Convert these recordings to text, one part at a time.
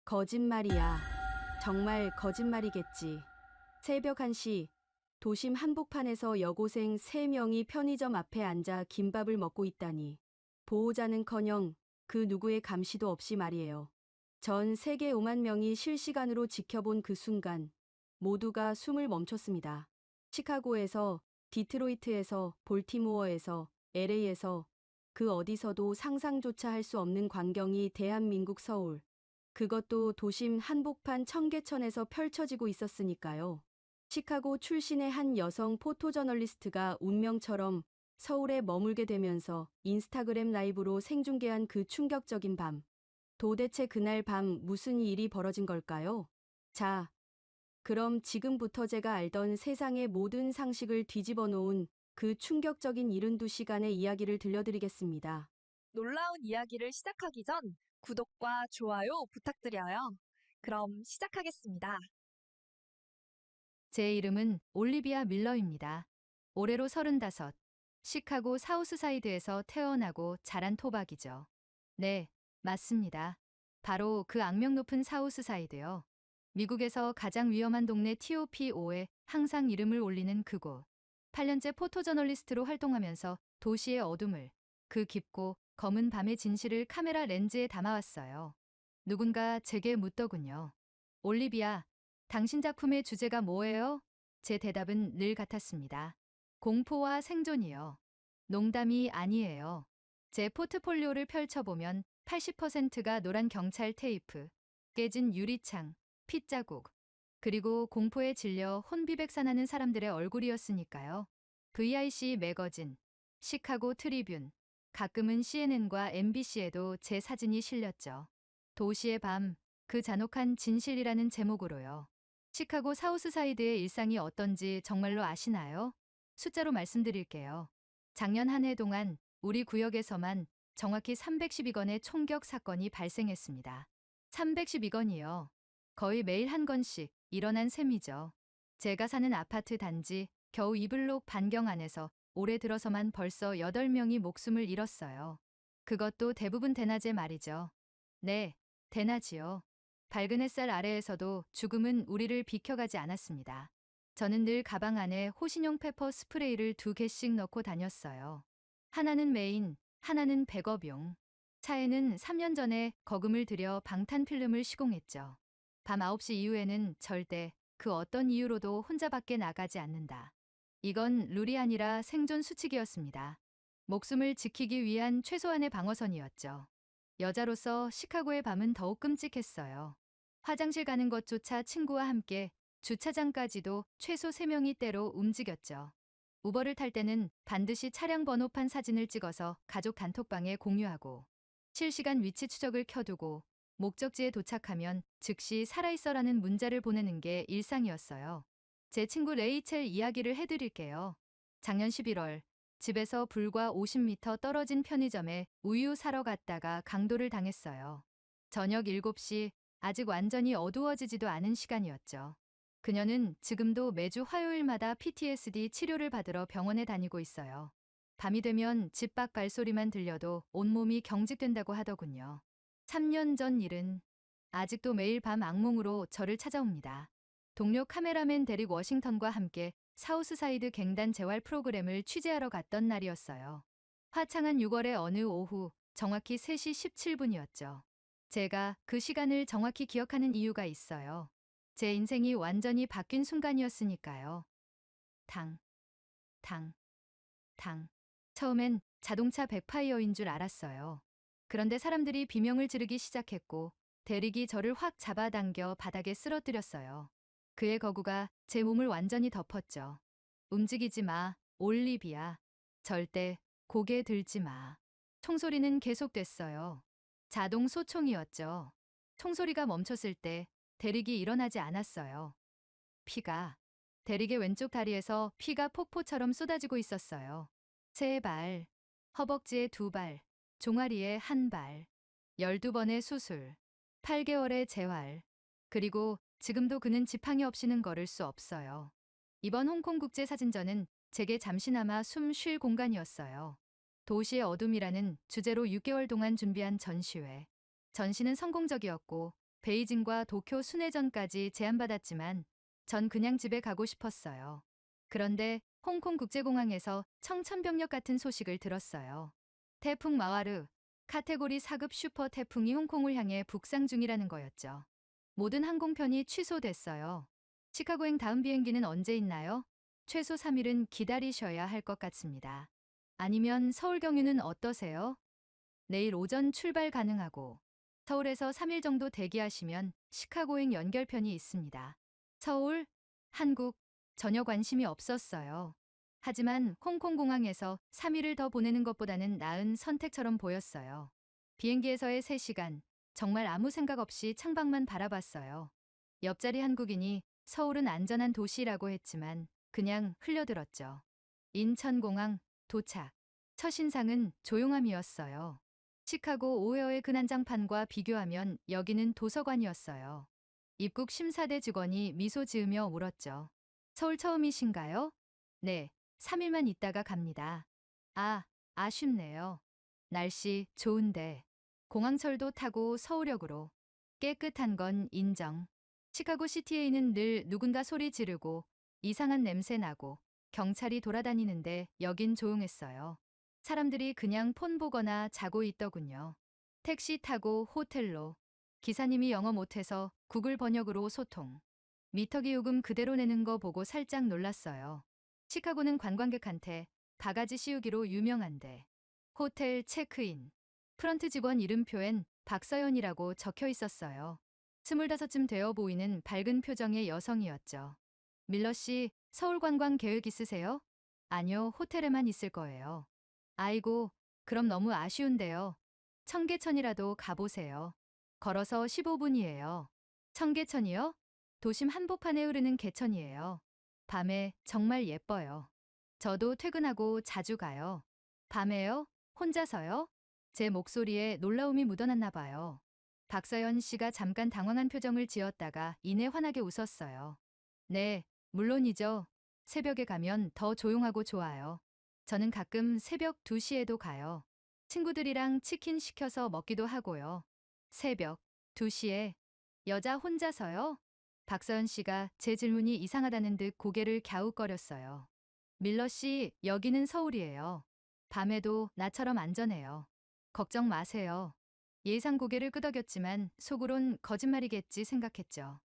거짓말이야. 정말 거짓말이겠지. 새벽 1시, 도심 한복판에서 여고생 3명이 편의점 앞에 앉아 김밥을 먹고 있다니. 보호자는커녕 그 누구의 감시도 없이 말이에요. 전 세계 5만 명이 실시간으로 지켜본 그 순간 모두가 숨을 멈췄습니다. 시카고에서, 디트로이트에서, 볼티모어에서, LA에서 그 어디서도 상상조차 할 수 없는 광경이 대한민국 서울. 그것도 도심 한복판 청계천에서 펼쳐지고 있었으니까요. 시카고 출신의 한 여성 포토저널리스트가 운명처럼 서울에 머물게 되면서 인스타그램 라이브로 생중계한 그 충격적인 밤. 도대체 그날 밤 무슨 일이 벌어진 걸까요? 자, 그럼 지금부터 제가 알던 세상의 모든 상식을 뒤집어 놓은 그 충격적인 72시간의 이야기를 들려드리겠습니다. 놀라운 이야기를 시작하기 전 구독과 좋아요 부탁드려요. 그럼 시작하겠습니다. 제 이름은 올리비아 밀러입니다. 올해로 35, 시카고 사우스사이드에서 태어나고 자란 토박이죠. 네, 맞습니다. 바로 그 악명 높은 사우스사이드요. 미국에서 가장 위험한 동네 TOPO에 항상 이름을 올리는 그곳. 8년째 포토저널리스트로 활동하면서 도시의 어둠을, 그 깊고 검은 밤의 진실을 카메라 렌즈에 담아왔어요. 누군가 제게 묻더군요. 올리비아, 당신 작품의 주제가 뭐예요? 제 대답은 늘 같았습니다. 공포와 생존이요. 농담이 아니에요. 제 포트폴리오를 펼쳐보면 80%가 노란 경찰 테이프, 깨진 유리창, 핏자국, 그리고 공포에 질려 혼비백산하는 사람들의 얼굴이었으니까요. VIC 매거진, 시카고 트리뷴, 가끔은 CNN과 MBC에도 제 사진이 실렸죠. 도시의 밤, 그 잔혹한 진실이라는 제목으로요. 시카고 사우스사이드의 일상이 어떤지 정말로 아시나요? 숫자로 말씀드릴게요. 작년 한 해 동안 우리 구역에서만 정확히 312건의 총격 사건이 발생했습니다. 312건이요. 거의 매일 한 건씩 일어난 셈이죠. 제가 사는 아파트 단지 겨우 2블록 반경 안에서 올해 들어서만 벌써 8명이 목숨을 잃었어요. 그것도 대부분 대낮에 말이죠. 네, 대낮이요. 밝은 햇살 아래에서도 죽음은 우리를 비켜가지 않았습니다. 저는 늘 가방 안에 호신용 페퍼 스프레이를 2개씩 넣고 다녔어요. 하나는 메인, 하나는 백업용. 차에는 3년 전에 거금을 들여 방탄필름을 시공했죠. 밤 9시 이후에는 절대 그 어떤 이유로도 혼자 밖에 나가지 않는다. 이건 룰이 아니라 생존 수칙이었습니다. 목숨을 지키기 위한 최소한의 방어선이었죠. 여자로서 시카고의 밤은 더욱 끔찍했어요. 화장실 가는 것조차 친구와 함께 주차장까지도 최소 3명이 때로 움직였죠. 우버를 탈 때는 반드시 차량 번호판 사진을 찍어서 가족 단톡방에 공유하고 실시간 위치 추적을 켜두고 목적지에 도착하면 즉시 살아있어라는 문자를 보내는 게 일상이었어요. 제 친구 레이첼 이야기를 해드릴게요. 작년 11월 집에서 불과 50m 떨어진 편의점에 우유 사러 갔다가 강도를 당했어요. 저녁 7시, 아직 완전히 어두워지지도 않은 시간이었죠. 그녀는 지금도 매주 화요일마다 PTSD 치료를 받으러 병원에 다니고 있어요. 밤이 되면 집 밖 발소리만 들려도 온몸이 경직된다고 하더군요. 3년 전 일은 아직도 매일 밤 악몽으로 저를 찾아옵니다. 동료 카메라맨 데릭 워싱턴과 함께 사우스사이드 갱단 재활 프로그램을 취재하러 갔던 날이었어요. 화창한 6월의 어느 오후, 정확히 3시 17분이었죠. 제가 그 시간을 정확히 기억하는 이유가 있어요. 제 인생이 완전히 바뀐 순간이었으니까요. 당, 당, 당. 처음엔 자동차 백파이어인 줄 알았어요. 그런데 사람들이 비명을 지르기 시작했고 대릭이 저를 확 잡아당겨 바닥에 쓰러뜨렸어요. 그의 거구가 제 몸을 완전히 덮었죠. 움직이지 마, 올리비아. 절대 고개 들지 마. 총소리는 계속됐어요. 자동 소총이었죠. 총소리가 멈췄을 때 대릭이 일어나지 않았어요. 대릭의 왼쪽 다리에서 피가 폭포처럼 쏟아지고 있었어요. 3발, 허벅지에 2발, 종아리에 1발, 12번의 수술, 8개월의 재활, 그리고 지금도 그는 지팡이 없이는 걸을 수 없어요. 이번 홍콩국제사진전은 제게 잠시나마 숨 쉴 공간이었어요. 도시의 어둠이라는 주제로 6개월 동안 준비한 전시회. 전시는 성공적이었고 베이징과 도쿄 순회전까지 제안받았지만 전 그냥 집에 가고 싶었어요. 그런데 홍콩 국제공항에서 청천벽력 같은 소식을 들었어요. 태풍 마와르, 카테고리 4급 슈퍼 태풍이 홍콩을 향해 북상 중이라는 거였죠. 모든 항공편이 취소됐어요. 시카고행 다음 비행기는 언제 있나요? 최소 3일은 기다리셔야 할 것 같습니다. 아니면 서울 경유는 어떠세요? 내일 오전 출발 가능하고 서울에서 3일 정도 대기하시면 시카고행 연결편이 있습니다. 서울, 한국 전혀 관심이 없었어요. 하지만 홍콩 공항에서 3일을 더 보내는 것보다는 나은 선택처럼 보였어요. 비행기에서의 3시간, 정말 아무 생각 없이 창밖만 바라봤어요. 옆자리 한국인이 서울은 안전한 도시라고 했지만 그냥 흘려들었죠. 인천공항 도착. 첫 인상은 조용함이었어요. 시카고 오헤어의 그 난장판과 비교하면 여기는 도서관이었어요. 입국 심사대 직원이 미소 지으며 물었죠. 서울 처음이신가요? 네, 3일만 있다가 갑니다. 아, 아쉽네요. 날씨 좋은데. 공항철도 타고 서울역으로. 깨끗한 건 인정. 시카고 시티에는 늘 누군가 소리 지르고 이상한 냄새 나고 경찰이 돌아다니는데 여긴 조용했어요. 사람들이 그냥 폰 보거나 자고 있더군요. 택시 타고 호텔로. 기사님이 영어 못해서 구글 번역으로 소통. 미터기 요금 그대로 내는 거 보고 살짝 놀랐어요. 시카고는 관광객한테 바가지 씌우기로 유명한데. 호텔 체크인. 프런트 직원 이름표엔 박서연이라고 적혀 있었어요. 25쯤 되어 보이는 밝은 표정의 여성이었죠. 밀러 씨, 서울 관광 계획 있으세요? 아니요, 호텔에만 있을 거예요. 아이고, 그럼 너무 아쉬운데요. 청계천이라도 가보세요. 걸어서 15분이에요. 청계천이요? 도심 한복판에 흐르는 개천이에요. 밤에 정말 예뻐요. 저도 퇴근하고 자주 가요. 밤에요? 혼자서요? 제 목소리에 놀라움이 묻어났나 봐요. 박서연 씨가 잠깐 당황한 표정을 지었다가 이내 환하게 웃었어요. 네, 물론이죠. 새벽에 가면 더 조용하고 좋아요. 저는 가끔 새벽 2시에도 가요. 친구들이랑 치킨 시켜서 먹기도 하고요. 새벽 2시에 여자 혼자서요? 박서연 씨가 제 질문이 이상하다는 듯 고개를 갸웃거렸어요. 밀러 씨, 여기는 서울이에요. 밤에도 나처럼 안전해요. 걱정 마세요. 예상 고개를 끄덕였지만 속으론 거짓말이겠지 생각했죠.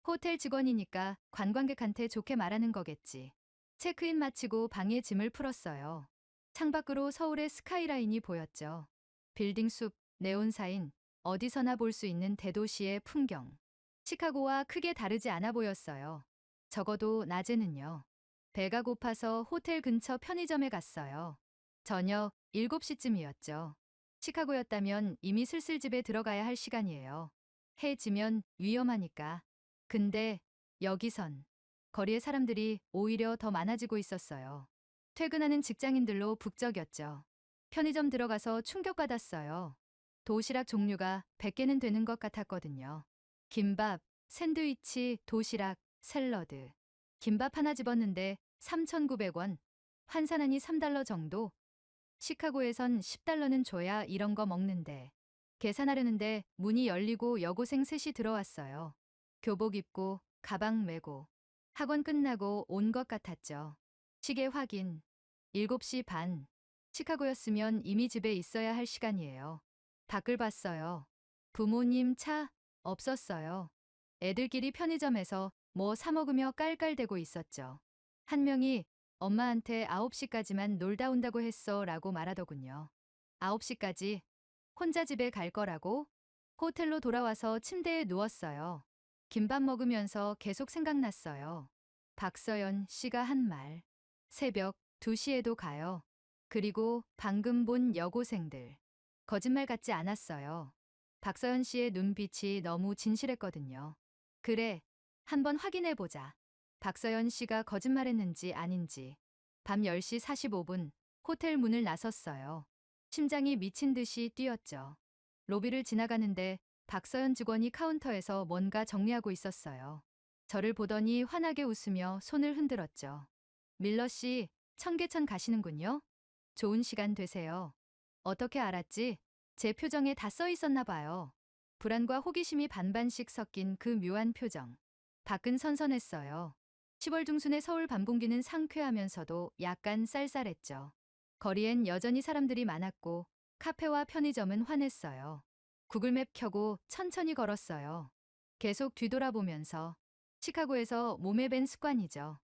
호텔 직원이니까 관광객한테 좋게 말하는 거겠지. 체크인 마치고 방에 짐을 풀었어요. 창밖으로 서울의 스카이라인이 보였죠. 빌딩 숲, 네온사인, 어디서나 볼 수 있는 대도시의 풍경. 시카고와 크게 다르지 않아 보였어요. 적어도 낮에는요. 배가 고파서 호텔 근처 편의점에 갔어요. 저녁 7시쯤이었죠. 시카고였다면 이미 슬슬 집에 들어가야 할 시간이에요. 해 지면 위험하니까. 근데 여기선 거리의 사람들이 오히려 더 많아지고 있었어요. 퇴근하는 직장인들로 북적였죠. 편의점 들어가서 충격받았어요. 도시락 종류가 100개는 되는 것 같았거든요. 김밥, 샌드위치, 도시락, 샐러드. 김밥 하나 집었는데 3,900원. 환산하니 3달러 정도? 시카고에선 10달러는 줘야 이런 거 먹는데. 계산하려는데 문이 열리고 여고생 셋이 들어왔어요. 교복 입고 가방 메고 학원 끝나고 온 것 같았죠. 시계 확인. 7시 반. 시카고였으면 이미 집에 있어야 할 시간이에요. 밖을 봤어요. 부모님 차 없었어요. 애들끼리 편의점에서 뭐 사 먹으며 깔깔대고 있었죠. 한 명이 엄마한테 9시까지만 놀다 온다고 했어 라고 말하더군요. 9시까지 혼자 집에 갈 거라고? 호텔로 돌아와서 침대에 누웠어요. 김밥 먹으면서 계속 생각났어요. 박서연 씨가 한 말. 새벽 2시에도 가요. 그리고 방금 본 여고생들. 거짓말 같지 않았어요. 박서연 씨의 눈빛이 너무 진실했거든요. 그래, 한번 확인해 보자. 박서연 씨가 거짓말했는지 아닌지. 밤 10시 45분 호텔 문을 나섰어요. 심장이 미친 듯이 뛰었죠. 로비를 지나가는데 박서연 직원이 카운터에서 뭔가 정리하고 있었어요. 저를 보더니 환하게 웃으며 손을 흔들었죠. 밀러 씨, 청계천 가시는군요. 좋은 시간 되세요. 어떻게 알았지? 제 표정에 다 써 있었나 봐요. 불안과 호기심이 반반씩 섞인 그 묘한 표정. 밖은 선선했어요. 10월 중순의 서울 밤 공기는 상쾌하면서도 약간 쌀쌀했죠. 거리엔 여전히 사람들이 많았고 카페와 편의점은 환했어요. 구글맵 켜고 천천히 걸었어요. 계속 뒤돌아보면서. 시카고에서 몸에 밴 습관이죠.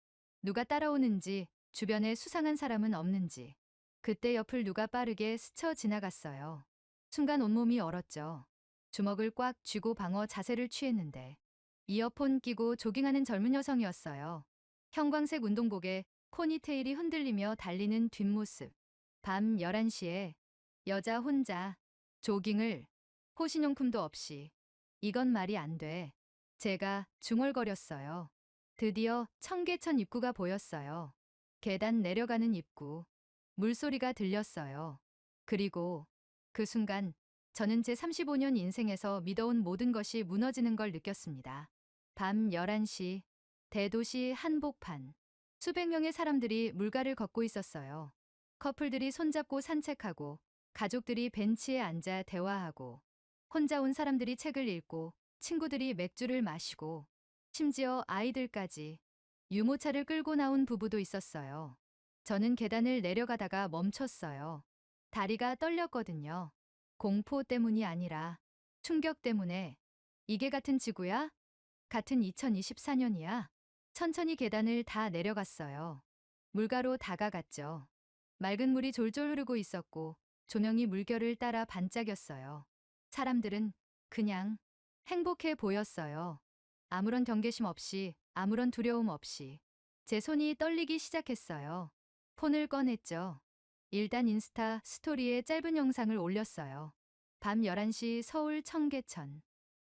누가 따라오는지, 주변에 수상한 사람은 없는지. 그때 옆을 누가 빠르게 스쳐 지나갔어요. 순간 온몸이 얼었죠. 주먹을 꽉 쥐고 방어 자세를 취했는데 이어폰 끼고 조깅하는 젊은 여성이었어요. 형광색 운동복에 포니테일이 흔들리며 달리는 뒷모습. 밤 11시에 여자 혼자 조깅을 호신용품도 없이. 이건 말이 안 돼. 제가 중얼거렸어요. 드디어 청계천 입구가 보였어요. 계단 내려가는 입구. 물소리가 들렸어요. 그리고 그 순간 저는 제 35년 인생에서 믿어온 모든 것이 무너지는 걸 느꼈습니다. 밤 11시, 대도시 한복판. 수백 명의 사람들이 물가를 걷고 있었어요. 커플들이 손잡고 산책하고, 가족들이 벤치에 앉아 대화하고, 혼자 온 사람들이 책을 읽고, 친구들이 맥주를 마시고, 심지어 아이들까지. 유모차를 끌고 나온 부부도 있었어요. 저는 계단을 내려가다가 멈췄어요. 다리가 떨렸거든요. 공포 때문이 아니라 충격 때문에. 이게 같은 지구야? 같은 2024년이야? 천천히 계단을 다 내려갔어요. 물가로 다가갔죠. 맑은 물이 졸졸 흐르고 있었고 조명이 물결을 따라 반짝였어요. 사람들은 그냥 행복해 보였어요. 아무런 경계심 없이, 아무런 두려움 없이. 제 손이 떨리기 시작했어요. 폰을 꺼냈죠. 일단 인스타 스토리에 짧은 영상을 올렸어요. 밤 11시 서울 청계천.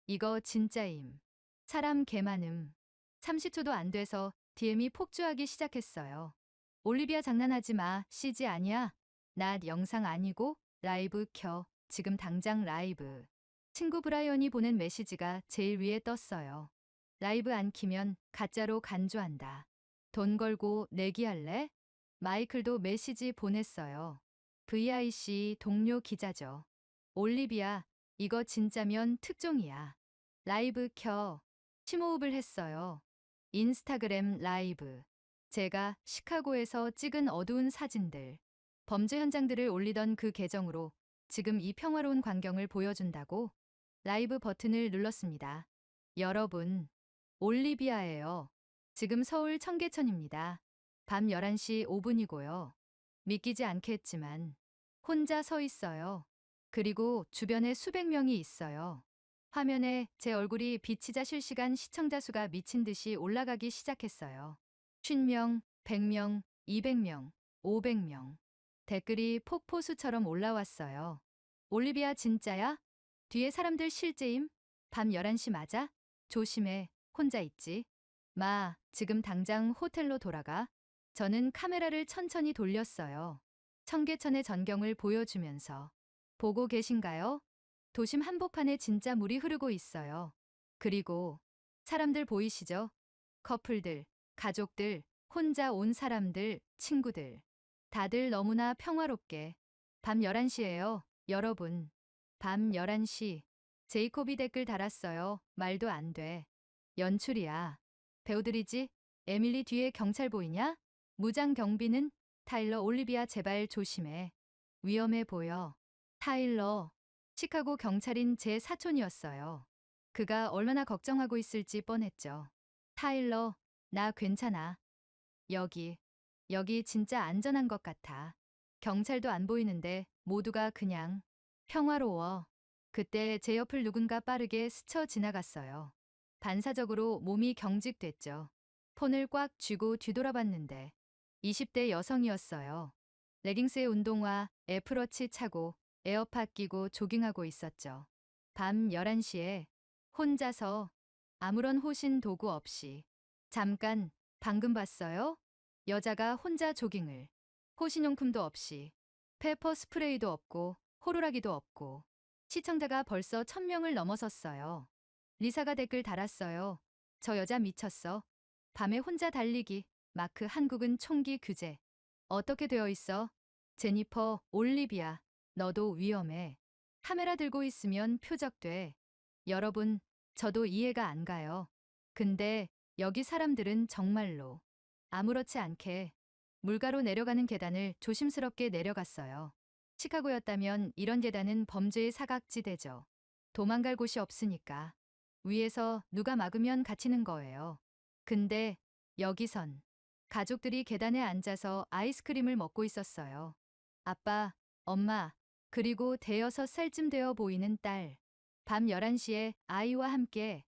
이거 진짜임. 사람 개 많음. 30초도 안 돼서 DM이 폭주하기 시작했어요. 올리비아 장난하지 마. CG 아니야. 나 영상 아니고 라이브 켜. 지금 당장 라이브. 친구 브라이언이 보낸 메시지가 제일 위에 떴어요. 라이브 안 키면 가짜로 간주한다. 돈 걸고 내기할래? 마이클도 메시지 보냈어요. VIC 동료 기자죠. 올리비아, 이거 진짜면 특종이야. 라이브 켜. 심호흡을 했어요. 인스타그램 라이브. 제가 시카고에서 찍은 어두운 사진들, 범죄 현장들을 올리던 그 계정으로 지금 이 평화로운 광경을 보여준다고 라이브 버튼을 눌렀습니다. 여러분, 올리비아예요. 지금 서울 청계천입니다. 밤 11시 5분이고요. 믿기지 않겠지만 혼자 서 있어요. 그리고 주변에 수백 명이 있어요. 화면에 제 얼굴이 비치자 실시간 시청자 수가 미친 듯이 올라가기 시작했어요. 50명, 100명, 200명, 500명. 댓글이 폭포수처럼 올라왔어요. 올리비아 진짜야? 뒤에 사람들 실제임? 밤 11시 맞아? 조심해. 혼자 있지? 마, 지금 당장 호텔로 돌아가. 저는 카메라를 천천히 돌렸어요. 청계천의 전경을 보여주면서. 보고 계신가요? 도심 한복판에 진짜 물이 흐르고 있어요. 그리고 사람들 보이시죠? 커플들, 가족들, 혼자 온 사람들, 친구들. 다들 너무나 평화롭게. 밤 11시예요, 여러분. 밤 11시. 제이콥이 댓글 달았어요. 말도 안 돼. 연출이야. 배우들이지? 에밀리 뒤에 경찰 보이냐? 무장 경비는? 타일러 올리비아 제발 조심해. 위험해 보여. 타일러. 시카고 경찰인 제 사촌이었어요. 그가 얼마나 걱정하고 있을지 뻔했죠. 타일러, 나 괜찮아. 여기 진짜 안전한 것 같아. 경찰도 안 보이는데 모두가 그냥 평화로워. 그때 제 옆을 누군가 빠르게 스쳐 지나갔어요. 반사적으로 몸이 경직됐죠. 폰을 꽉 쥐고 뒤돌아봤는데 20대 여성이었어요. 레깅스에 운동화, 애플워치 차고 에어팟 끼고 조깅하고 있었죠. 밤 11시에 혼자서 아무런 호신 도구 없이. 잠깐, 방금 봤어요? 여자가 혼자 조깅을. 호신용품도 없이. 페퍼 스프레이도 없고 호루라기도 없고. 시청자가 벌써 1000명을 넘어섰어요. 리사가 댓글 달았어요. 저 여자 미쳤어. 밤에 혼자 달리기. 마크 한국은 총기 규제. 어떻게 되어 있어? 제니퍼, 올리비아. 너도 위험해. 카메라 들고 있으면 표적돼. 여러분, 저도 이해가 안 가요. 근데 여기 사람들은 정말로 아무렇지 않게 물가로 내려가는 계단을 조심스럽게 내려갔어요. 시카고였다면 이런 계단은 범죄의 사각지대죠. 도망갈 곳이 없으니까. 위에서 누가 막으면 갇히는 거예요. 근데 여기선 가족들이 계단에 앉아서 아이스크림을 먹고 있었어요. 아빠, 엄마, 그리고 대여섯 살쯤 되어 보이는 딸. 밤 11시에 아이와 함께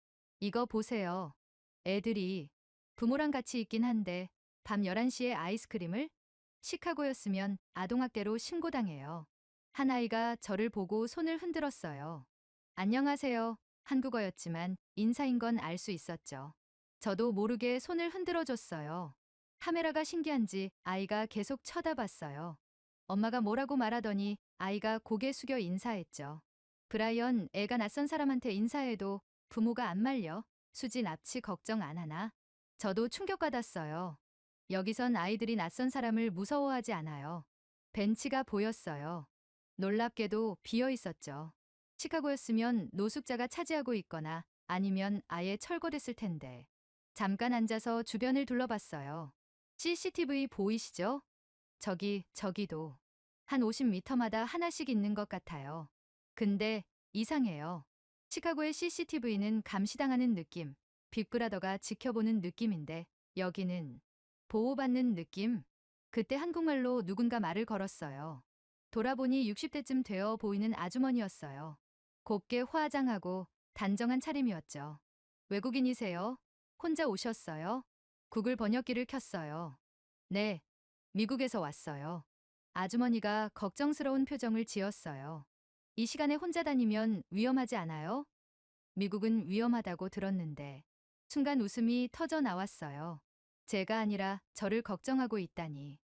이거 보세요. 애들이 부모랑 같이 있긴 한데 밤 11시에 아이스크림을? 시카고였으면 아동학대로 신고당해요. 한 아이가 저를 보고 손을 흔들었어요. 안녕하세요. 한국어였지만 인사인 건 알 수 있었죠. 저도 모르게 손을 흔들어 줬어요. 카메라가 신기한지 아이가 계속 쳐다봤어요. 엄마가 뭐라고 말하더니 아이가 고개 숙여 인사했죠. 브라이언, 애가 낯선 사람한테 인사해도 부모가 안 말려. 수지 납치 걱정 안 하나? 저도 충격받았어요. 여기선 아이들이 낯선 사람을 무서워하지 않아요. 벤치가 보였어요. 놀랍게도 비어 있었죠. 시카고였으면 노숙자가 차지하고 있거나 아니면 아예 철거됐을 텐데. 잠깐 앉아서 주변을 둘러봤어요. CCTV 보이시죠? 저기도. 한 50m마다 하나씩 있는 것 같아요. 근데 이상해요. 시카고의 CCTV는 감시당하는 느낌, 빅브라더가 지켜보는 느낌인데 여기는 보호받는 느낌? 그때 한국말로 누군가 말을 걸었어요. 돌아보니 60대쯤 되어 보이는 아주머니였어요. 곱게 화장하고 단정한 차림이었죠. 외국인이세요? 혼자 오셨어요? 구글 번역기를 켰어요. 네, 미국에서 왔어요. 아주머니가 걱정스러운 표정을 지었어요. 이 시간에 혼자 다니면 위험하지 않아요? 미국은 위험하다고 들었는데 순간 웃음이 터져 나왔어요. 제가 아니라 저를 걱정하고 있다니.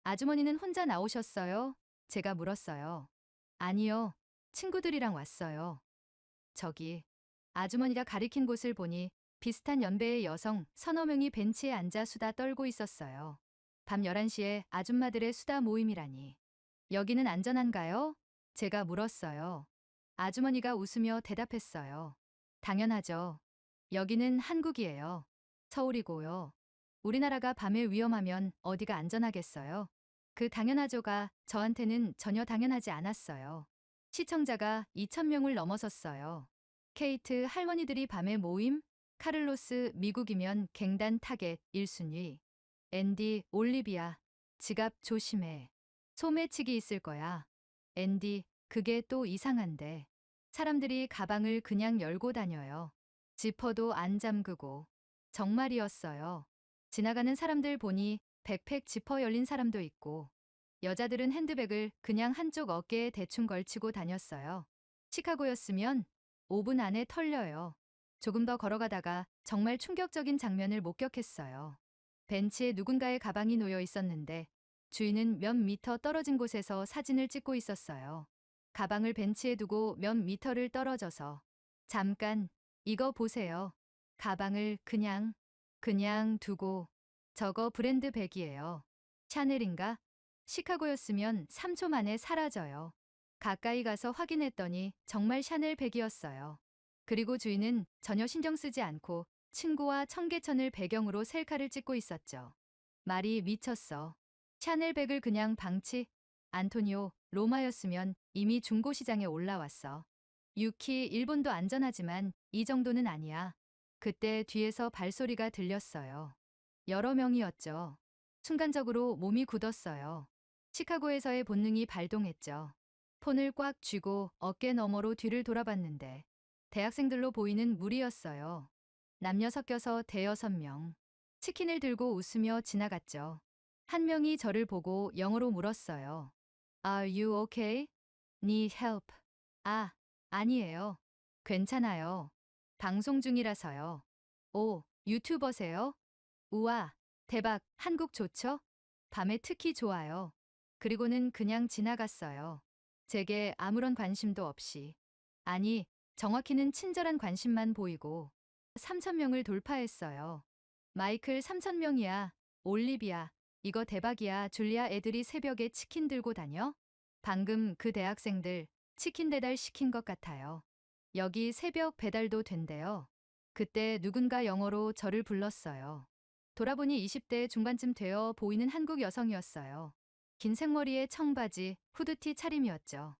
아주머니는 혼자 나오셨어요? 제가 물었어요. 아니요. 친구들이랑 왔어요. 저기, 아주머니가 가리킨 곳을 보니 비슷한 연배의 여성 서너 명이 벤치에 앉아 수다 떨고 있었어요. 밤 11시에 아줌마들의 수다 모임이라니. 여기는 안전한가요? 제가 물었어요. 아주머니가 웃으며 대답했어요. 당연하죠. 여기는 한국이에요. 서울이고요. 우리나라가 밤에 위험하면 어디가 안전하겠어요? 그 당연하죠가 저한테는 전혀 당연하지 않았어요. 시청자가 2,000명을 넘어섰어요. 케이트 할머니들이 밤에 모임? 카를로스 미국이면 갱단 타겟 1순위. 앤디 올리비아 지갑 조심해. 소매치기 있을 거야. 앤디 그게 또 이상한데. 사람들이 가방을 그냥 열고 다녀요. 지퍼도 안 잠그고. 정말이었어요. 지나가는 사람들 보니 백팩 지퍼 열린 사람도 있고 여자들은 핸드백을 그냥 한쪽 어깨에 대충 걸치고 다녔어요. 시카고였으면 5분 안에 털려요. 조금 더 걸어가다가 정말 충격적인 장면을 목격했어요. 벤치에 누군가의 가방이 놓여 있었는데 주인은 몇 미터 떨어진 곳에서 사진을 찍고 있었어요. 가방을 벤치에 두고 몇 미터를 떨어져서 잠깐 이거 보세요. 가방을 그냥 두고 저거 브랜드 백이에요. 샤넬인가? 시카고였으면 3초 만에 사라져요. 가까이 가서 확인했더니 정말 샤넬 백이었어요. 그리고 주인은 전혀 신경 쓰지 않고 친구와 청계천을 배경으로 셀카를 찍고 있었죠. 말이 미쳤어. 샤넬 백을 그냥 방치? 안토니오, 로마였으면 이미 중고시장에 올라왔어. 유키, 일본도 안전하지만 이 정도는 아니야. 그때 뒤에서 발소리가 들렸어요. 여러 명이었죠. 순간적으로 몸이 굳었어요. 시카고에서의 본능이 발동했죠. 폰을 꽉 쥐고 어깨 너머로 뒤를 돌아봤는데 대학생들로 보이는 무리였어요. 남녀 섞여서 대여섯 명. 치킨을 들고 웃으며 지나갔죠. 한 명이 저를 보고 영어로 물었어요. Are you okay? Need help? 아, 아니에요. 괜찮아요. 방송 중이라서요. 오, 유튜버세요? 우와, 대박, 한국 좋죠? 밤에 특히 좋아요. 그리고는 그냥 지나갔어요. 제게 아무런 관심도 없이. 아니, 정확히는 친절한 관심만 보이고 3,000명을 돌파했어요. 마이클 3,000명이야. 올리비아, 이거 대박이야. 줄리아 애들이 새벽에 치킨 들고 다녀? 방금 그 대학생들 치킨 배달 시킨 것 같아요. 여기 새벽 배달도 된대요. 그때 누군가 영어로 저를 불렀어요. 돌아보니 20대 중반쯤 되어 보이는 한국 여성이었어요. 긴 생머리에 청바지, 후드티 차림이었죠.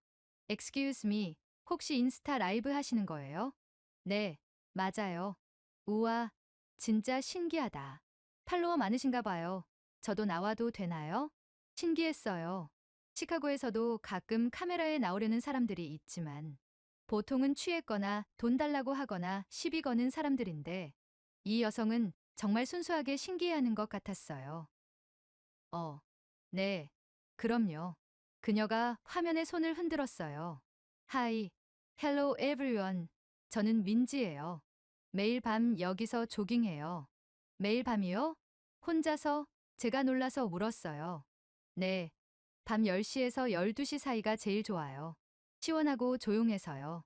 Excuse me, 혹시 인스타 라이브 하시는 거예요? 네, 맞아요. 우와, 진짜 신기하다. 팔로워 많으신가 봐요. 저도 나와도 되나요? 신기했어요. 시카고에서도 가끔 카메라에 나오려는 사람들이 있지만 보통은 취했거나 돈 달라고 하거나 시비 거는 사람들인데 이 여성은 정말 순수하게 신기해하는 것 같았어요. 네, 그럼요. 그녀가 화면에 손을 흔들었어요. Hi, hello everyone. 저는 민지예요. 매일 밤 여기서 조깅해요. 매일 밤이요? 혼자서? 제가 놀라서 물었어요. 네, 밤 10시에서 12시 사이가 제일 좋아요. 시원하고 조용해서요.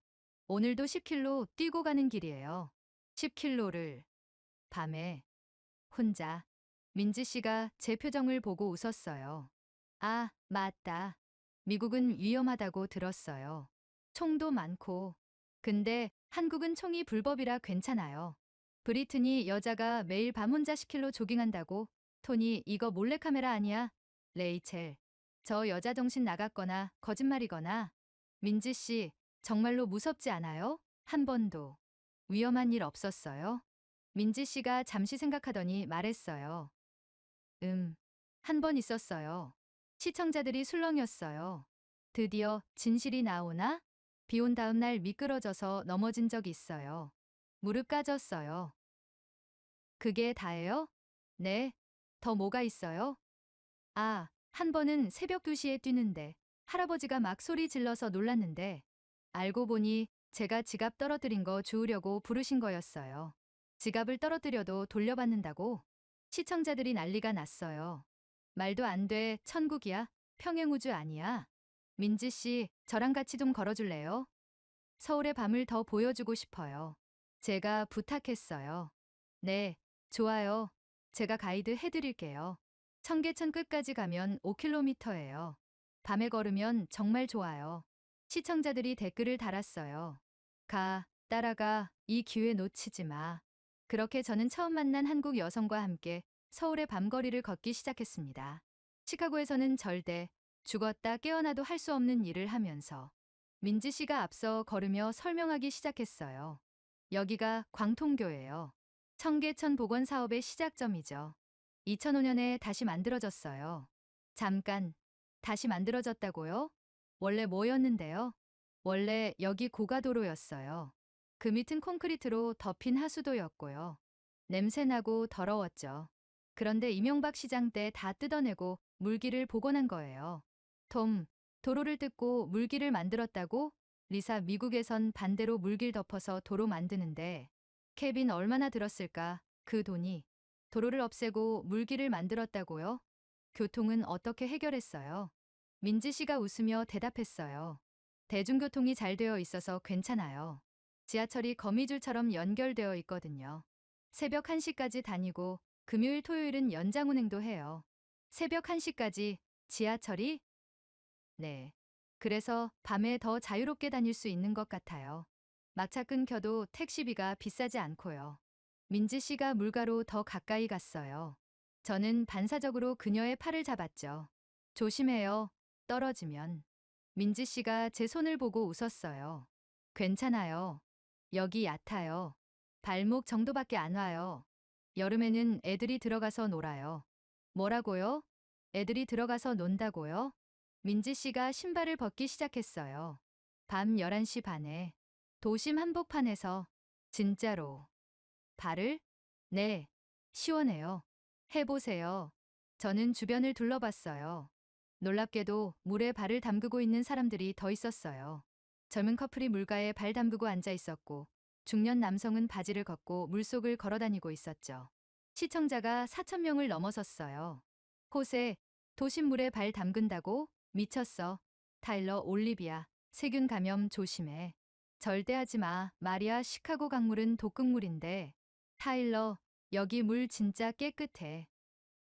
오늘도 10킬로 뛰고 가는 길이에요. 10킬로를 밤에 혼자. 민지 씨가 제 표정을 보고 웃었어요. 아, 맞다. 미국은 위험하다고 들었어요. 총도 많고. 근데 한국은 총이 불법이라 괜찮아요. 브리트니 여자가 매일 밤 혼자 10킬로 조깅한다고? 토니, 이거 몰래카메라 아니야? 레이첼, 저 여자 정신 나갔거나 거짓말이거나. 민지 씨, 정말로 무섭지 않아요? 한 번도 위험한 일 없었어요? 민지 씨가 잠시 생각하더니 말했어요. 한 번 있었어요. 시청자들이 술렁였어요. 드디어 진실이 나오나? 비 온 다음 날 미끄러져서 넘어진 적 있어요. 무릎 까졌어요. 그게 다예요? 네. 더 뭐가 있어요? 아, 한 번은 새벽 2시에 뛰는데 할아버지가 막 소리 질러서 놀랐는데 알고 보니 제가 지갑 떨어뜨린 거 주우려고 부르신 거였어요. 지갑을 떨어뜨려도 돌려받는다고? 시청자들이 난리가 났어요. 말도 안 돼, 천국이야. 평행우주 아니야. 민지 씨, 저랑 같이 좀 걸어줄래요? 서울의 밤을 더 보여주고 싶어요. 제가 부탁했어요. 네, 좋아요. 제가 가이드 해드릴게요. 청계천 끝까지 가면 5km예요. 밤에 걸으면 정말 좋아요. 시청자들이 댓글을 달았어요. 가, 따라가, 이 기회 놓치지 마. 그렇게 저는 처음 만난 한국 여성과 함께 서울의 밤거리를 걷기 시작했습니다. 시카고에서는 절대 죽었다 깨어나도 할 수 없는 일을 하면서 민지 씨가 앞서 걸으며 설명하기 시작했어요. 여기가 광통교예요. 청계천 복원 사업의 시작점이죠. 2005년에 다시 만들어졌어요. 잠깐, 다시 만들어졌다고요? 원래 뭐였는데요? 원래 여기 고가도로였어요. 그 밑은 콘크리트로 덮인 하수도였고요. 냄새나고 더러웠죠. 그런데 이명박 시장 때 다 뜯어내고 물길을 복원한 거예요. 톰, 도로를 뜯고 물길을 만들었다고? 리사, 미국에선 반대로 물길 덮어서 도로 만드는데 케빈 얼마나 들었을까? 그 돈이. 도로를 없애고 물길을 만들었다고요? 교통은 어떻게 해결했어요? 민지 씨가 웃으며 대답했어요. 대중교통이 잘 되어 있어서 괜찮아요. 지하철이 거미줄처럼 연결되어 있거든요. 새벽 1시까지 다니고 금요일 토요일은 연장 운행도 해요. 새벽 1시까지 지하철이? 네. 그래서 밤에 더 자유롭게 다닐 수 있는 것 같아요. 막차 끊겨도 택시비가 비싸지 않고요. 민지 씨가 물가로 더 가까이 갔어요. 저는 반사적으로 그녀의 팔을 잡았죠. 조심해요. 떨어지면. 민지 씨가 제 손을 보고 웃었어요. 괜찮아요. 여기 얕아요. 발목 정도밖에 안 와요. 여름에는 애들이 들어가서 놀아요. 뭐라고요? 애들이 들어가서 논다고요? 민지 씨가 신발을 벗기 시작했어요. 밤 11시 반에 도심 한복판에서. 진짜로. 발을? 네. 시원해요. 해보세요. 저는 주변을 둘러봤어요. 놀랍게도 물에 발을 담그고 있는 사람들이 더 있었어요. 젊은 커플이 물가에 발 담그고 앉아 있었고 중년 남성은 바지를 걷고 물속을 걸어다니고 있었죠. 시청자가 4,000명을 넘어섰어요. 호세, 도심물에 발 담근다고? 미쳤어. 타일러, 올리비아, 세균 감염 조심해. 절대 하지 마. 마리아, 시카고 강물은 독극물인데. 타일러, 여기 물 진짜 깨끗해.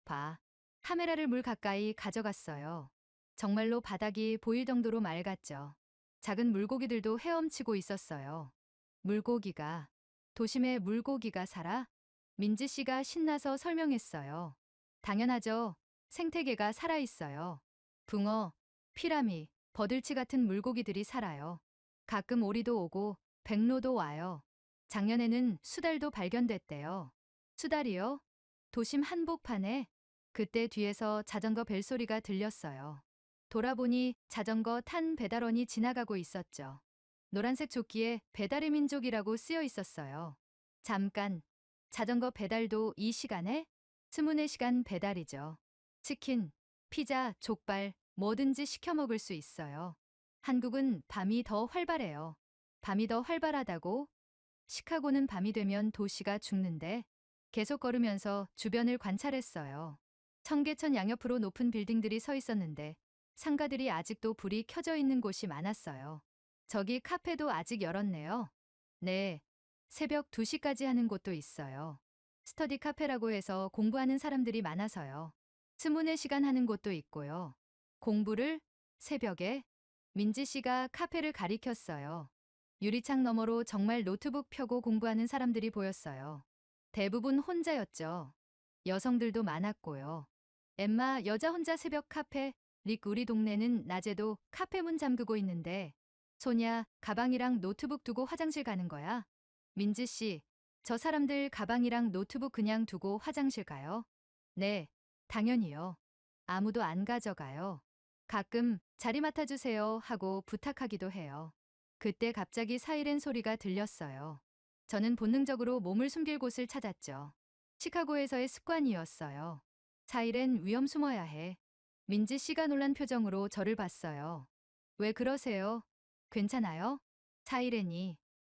봐. 카메라를 물 가까이 가져갔어요. 정말로 바닥이 보일 정도로 맑았죠. 작은 물고기들도 헤엄치고 있었어요. 물고기가, 도심에 물고기가 살아? 민지 씨가 신나서 설명했어요. 당연하죠. 생태계가 살아있어요. 붕어, 피라미, 버들치 같은 물고기들이 살아요. 가끔 오리도 오고 백로도 와요. 작년에는 수달도 발견됐대요. 수달이요? 도심 한복판에? 그때 뒤에서 자전거 벨소리가 들렸어요. 돌아보니 자전거 탄 배달원이 지나가고 있었죠. 노란색 조끼에 배달의 민족이라고 쓰여 있었어요. 잠깐, 자전거 배달도 이 시간에? 24시간 배달이죠. 치킨, 피자, 족발, 뭐든지 시켜 먹을 수 있어요. 한국은 밤이 더 활발해요. 밤이 더 활발하다고? 시카고는 밤이 되면 도시가 죽는데 계속 걸으면서 주변을 관찰했어요. 청계천 양옆으로 높은 빌딩들이 서 있었는데 상가들이 아직도 불이 켜져 있는 곳이 많았어요. 저기 카페도 아직 열었네요. 네, 새벽 2시까지 하는 곳도 있어요. 스터디 카페라고 해서 공부하는 사람들이 많아서요. 24시간 하는 곳도 있고요. 공부를 새벽에 민지 씨가 카페를 가리켰어요. 유리창 너머로 정말 노트북 펴고 공부하는 사람들이 보였어요. 대부분 혼자였죠. 여성들도 많았고요. 엠마 여자 혼자 새벽 카페, 릭 우리 동네는 낮에도 카페 문 잠그고 있는데 소냐 가방이랑 노트북 두고 화장실 가는 거야? 민지 씨, 저 사람들 가방이랑 노트북 그냥 두고 화장실 가요? 네, 당연히요. 아무도 안 가져가요. 가끔 자리 맡아주세요 하고 부탁하기도 해요. 그때 갑자기 사이렌 소리가 들렸어요. 저는 본능적으로 몸을 숨길 곳을 찾았죠. 시카고에서의 습관이었어요. 사이렌 위험 숨어야 해. 민지 씨가 놀란 표정으로 저를 봤어요. 왜 그러세요? 괜찮아요? 사이렌이.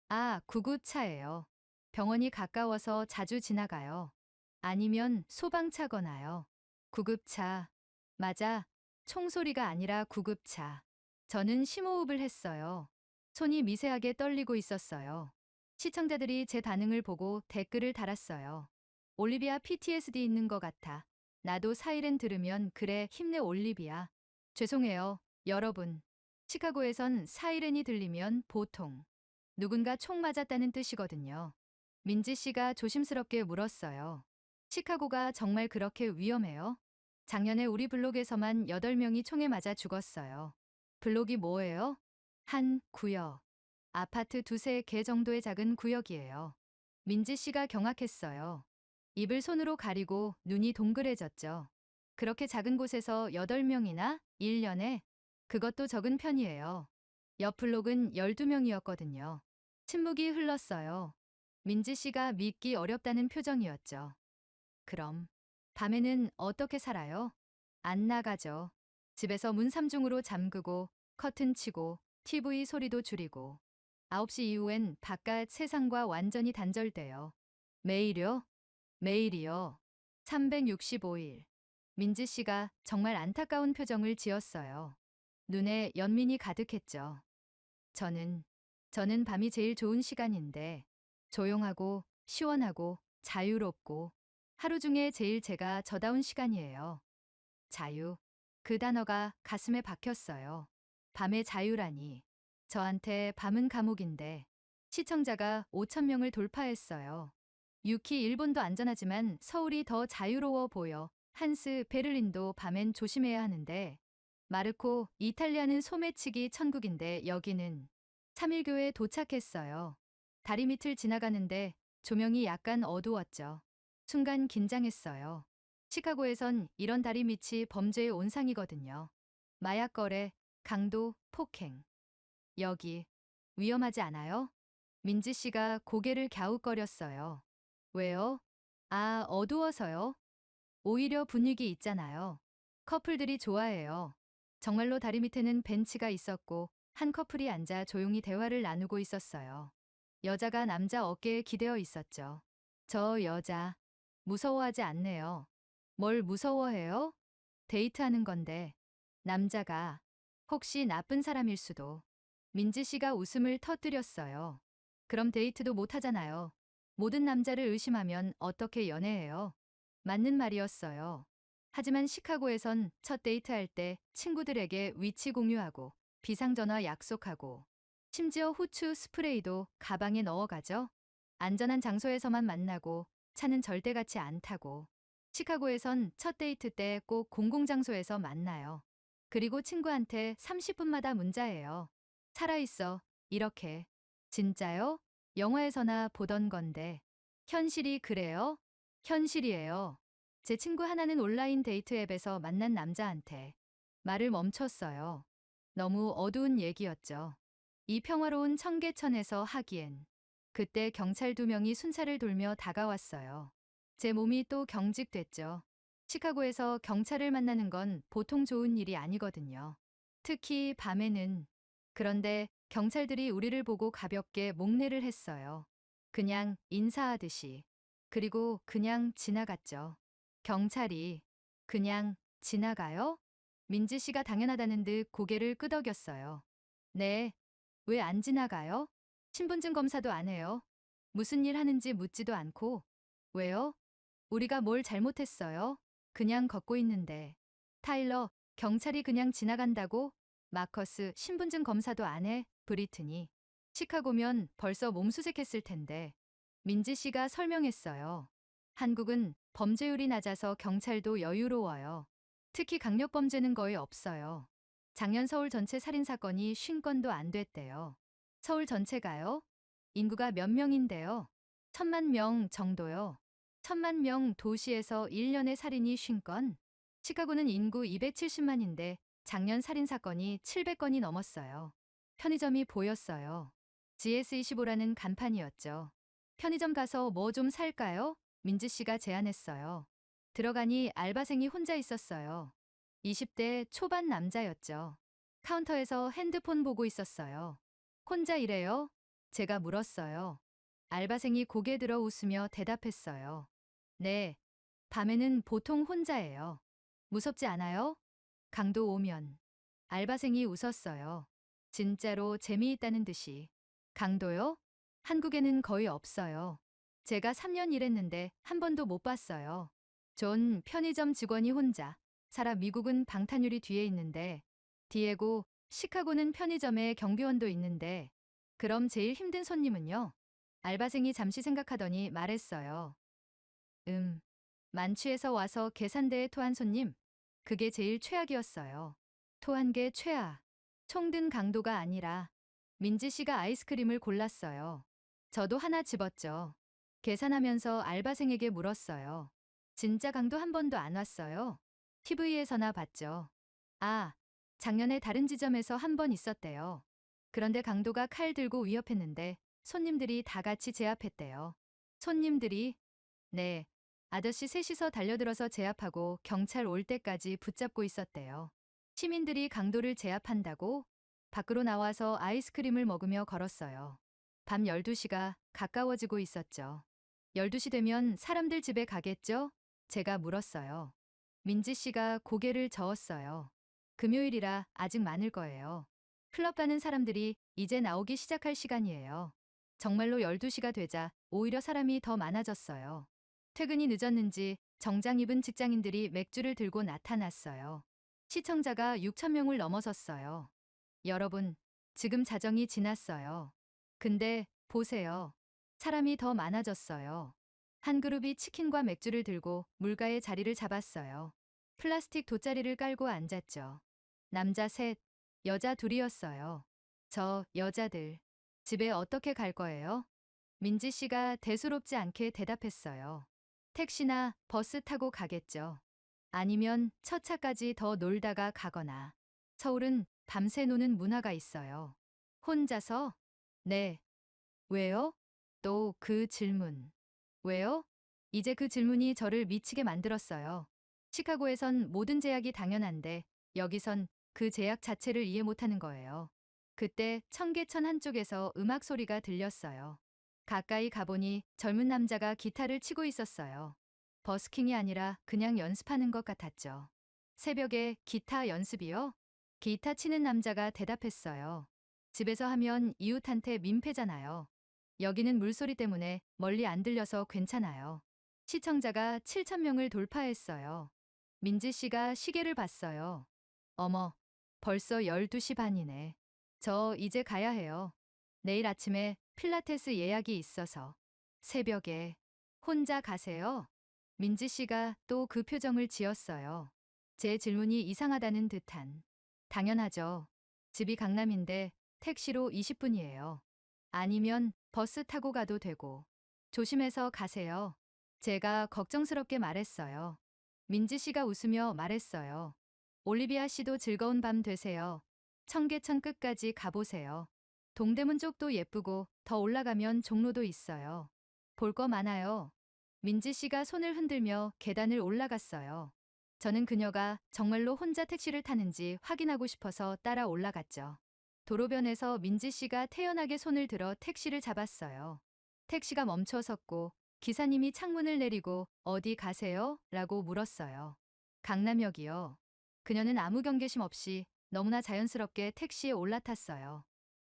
아, 구급차예요. 병원이 가까워서 자주 지나가요. 아니면 소방차거나요. 구급차. 맞아. 총소리가 아니라 구급차. 저는 심호흡을 했어요. 손이 미세하게 떨리고 있었어요. 시청자들이 제 반응을 보고 댓글을 달았어요. 올리비아 PTSD 있는 것 같아. 나도 사이렌 들으면 그래 힘내 올리비아. 죄송해요, 여러분. 시카고에선 사이렌이 들리면 보통 누군가 총 맞았다는 뜻이거든요. 민지 씨가 조심스럽게 물었어요. 시카고가 정말 그렇게 위험해요? 작년에 우리 블록에서만 8명이 총에 맞아 죽었어요. 블록이 뭐예요? 한 구역. 아파트 두세 개 정도의 작은 구역이에요. 민지 씨가 경악했어요. 입을 손으로 가리고 눈이 동그래졌죠. 그렇게 작은 곳에서 8명이나 1년에 그것도 적은 편이에요. 옆 블록은 12명이었거든요. 침묵이 흘렀어요. 민지 씨가 믿기 어렵다는 표정이었죠. 그럼 밤에는 어떻게 살아요? 안 나가죠. 집에서 문 3중으로 잠그고 커튼 치고 TV 소리도 줄이고 9시 이후엔 바깥 세상과 완전히 단절돼요. 매일요? 매일이요. 365일. 민지 씨가 정말 안타까운 표정을 지었어요. 눈에 연민이 가득했죠. 저는, 저는 밤이 제일 좋은 시간인데 조용하고 시원하고 자유롭고 하루 중에 제일 제가 저다운 시간이에요. 자유. 그 단어가 가슴에 박혔어요. 밤의 자유라니. 저한테 밤은 감옥인데 시청자가 5천 명을 돌파했어요. 유키 일본도 안전하지만 서울이 더 자유로워 보여. 한스 베를린도 밤엔 조심해야 하는데 마르코 이탈리아는 소매치기 천국인데 여기는 3.1교에 도착했어요. 다리 밑을 지나가는데 조명이 약간 어두웠죠. 순간 긴장했어요. 시카고에선 이런 다리 밑이 범죄의 온상이거든요. 마약 거래, 강도, 폭행. 여기 위험하지 않아요? 민지 씨가 고개를 갸웃거렸어요. 왜요? 아, 어두워서요? 오히려 분위기 있잖아요. 커플들이 좋아해요. 정말로 다리 밑에는 벤치가 있었고 한 커플이 앉아 조용히 대화를 나누고 있었어요. 여자가 남자 어깨에 기대어 있었죠. 저 여자 무서워하지 않네요. 뭘 무서워해요? 데이트하는 건데. 남자가 혹시 나쁜 사람일 수도. 민지 씨가 웃음을 터뜨렸어요. 그럼 데이트도 못 하잖아요. 모든 남자를 의심하면 어떻게 연애해요? 맞는 말이었어요. 하지만 시카고에선 첫 데이트할 때 친구들에게 위치 공유하고 비상전화 약속하고 심지어 후추 스프레이도 가방에 넣어가죠. 안전한 장소에서만 만나고 차는 절대 같이 안 타고. 시카고에선 첫 데이트 때 꼭 공공장소에서 만나요. 그리고 친구한테 30분마다 문자해요. 살아있어. 이렇게. 진짜요? 영화에서나 보던 건데. 현실이 그래요? 현실이에요. 제 친구 하나는 온라인 데이트 앱에서 만난 남자한테 말을 멈췄어요. 너무 어두운 얘기였죠. 이 평화로운 청계천에서 하기엔. 그때 경찰 2명이 순찰을 돌며 다가왔어요. 제 몸이 또 경직됐죠. 시카고에서 경찰을 만나는 건 보통 좋은 일이 아니거든요. 특히 밤에는. 그런데 경찰들이 우리를 보고 가볍게 목례를 했어요. 그냥 인사하듯이. 그리고 그냥 지나갔죠. 경찰이 그냥 지나가요? 민지 씨가 당연하다는 듯 고개를 끄덕였어요. 네, 왜 안 지나가요? 신분증 검사도 안 해요. 무슨 일 하는지 묻지도 않고. 왜요? 우리가 뭘 잘못했어요? 그냥 걷고 있는데. 타일러, 경찰이 그냥 지나간다고? 마커스, 신분증 검사도 안 해? 브리트니. 시카고면 벌써 몸수색했을 텐데. 민지 씨가 설명했어요. 한국은 범죄율이 낮아서 경찰도 여유로워요. 특히 강력범죄는 거의 없어요. 작년 서울 전체 살인사건이 50건도 안 됐대요. 서울 전체가요? 인구가 몇 명인데요? 1,000만 명 정도요. 1,000만 명 도시에서 1년에 살인이 50건? 시카고는 인구 270만인데 작년 살인사건이 700건이 넘었어요. 편의점이 보였어요. GS25라는 간판이었죠. 편의점 가서 뭐 좀 살까요? 민지 씨가 제안했어요. 들어가니 알바생이 혼자 있었어요. 20대 초반 남자였죠. 카운터에서 핸드폰 보고 있었어요. 혼자 일해요? 제가 물었어요. 알바생이 고개 들어 웃으며 대답했어요. 네, 밤에는 보통 혼자예요. 무섭지 않아요? 강도 오면. 알바생이 웃었어요. 진짜로 재미있다는 듯이. 강도요? 한국에는 거의 없어요. 제가 3년 일했는데 한 번도 못 봤어요. 전 편의점 직원이 혼자. 살아 미국은 방탄유리 뒤에 있는데. 디에고, 시카고는 편의점에 경비원도 있는데. 그럼 제일 힘든 손님은요? 알바생이 잠시 생각하더니 말했어요. 만취해서 와서 계산대에 토한 손님. 그게 제일 최악이었어요. 토한 게 최악. 총든 강도가 아니라 민지 씨가 아이스크림을 골랐어요. 저도 하나 집었죠. 계산하면서 알바생에게 물었어요. 진짜 강도 한 번도 안 왔어요. TV에서나 봤죠. 아, 작년에 다른 지점에서 한 번 있었대요. 그런데 강도가 칼 들고 위협했는데 손님들이 다 같이 제압했대요. 손님들이? 네. 아저씨 셋이서 달려들어서 제압하고 경찰 올 때까지 붙잡고 있었대요. 시민들이 강도를 제압한다고? 밖으로 나와서 아이스크림을 먹으며 걸었어요. 밤 12시가 가까워지고 있었죠. 12시 되면 사람들 집에 가겠죠? 제가 물었어요. 민지 씨가 고개를 저었어요. 금요일이라 아직 많을 거예요. 클럽 가는 사람들이 이제 나오기 시작할 시간이에요. 정말로 12시가 되자 오히려 사람이 더 많아졌어요. 퇴근이 늦었는지 정장 입은 직장인들이 맥주를 들고 나타났어요. 시청자가 6천 명을 넘어섰어요. 여러분, 지금 자정이 지났어요. 근데 보세요. 사람이 더 많아졌어요. 한 그룹이 치킨과 맥주를 들고 물가에 자리를 잡았어요. 플라스틱 돗자리를 깔고 앉았죠. 남자 셋, 여자 둘이었어요. 저 여자들. 집에 어떻게 갈 거예요? 민지 씨가 대수롭지 않게 대답했어요. 택시나 버스 타고 가겠죠. 아니면 첫 차까지 더 놀다가 가거나. 서울은 밤새 노는 문화가 있어요. 혼자서? 네. 왜요? 또 그 질문. 왜요? 이제 그 질문이 저를 미치게 만들었어요. 시카고에선 모든 제약이 당연한데 여기선 그 제약 자체를 이해 못하는 거예요. 그때 청계천 한쪽에서 음악 소리가 들렸어요. 가까이 가보니 젊은 남자가 기타를 치고 있었어요. 버스킹이 아니라 그냥 연습하는 것 같았죠. 새벽에 기타 연습이요? 기타 치는 남자가 대답했어요. 집에서 하면 이웃한테 민폐잖아요. 여기는 물소리 때문에 멀리 안 들려서 괜찮아요. 시청자가 7천 명을 돌파했어요. 민지 씨가 시계를 봤어요. 어머, 벌써 12시 반이네. 저 이제 가야 해요. 내일 아침에 필라테스 예약이 있어서. 새벽에 혼자 가세요? 민지 씨가 또 그 표정을 지었어요. 제 질문이 이상하다는 듯한. 당연하죠. 집이 강남인데 택시로 20분이에요. 아니면 버스 타고 가도 되고. 조심해서 가세요. 제가 걱정스럽게 말했어요. 민지 씨가 웃으며 말했어요. 올리비아 씨도 즐거운 밤 되세요. 청계천 끝까지 가보세요. 동대문 쪽도 예쁘고 더 올라가면 종로도 있어요. 볼 거 많아요. 민지 씨가 손을 흔들며 계단을 올라갔어요. 저는 그녀가 정말로 혼자 택시를 타는지 확인하고 싶어서 따라 올라갔죠. 도로변에서 민지 씨가 태연하게 손을 들어 택시를 잡았어요. 택시가 멈춰 섰고 기사님이 창문을 내리고 어디 가세요? 라고 물었어요. 강남역이요. 그녀는 아무 경계심 없이 너무나 자연스럽게 택시에 올라탔어요.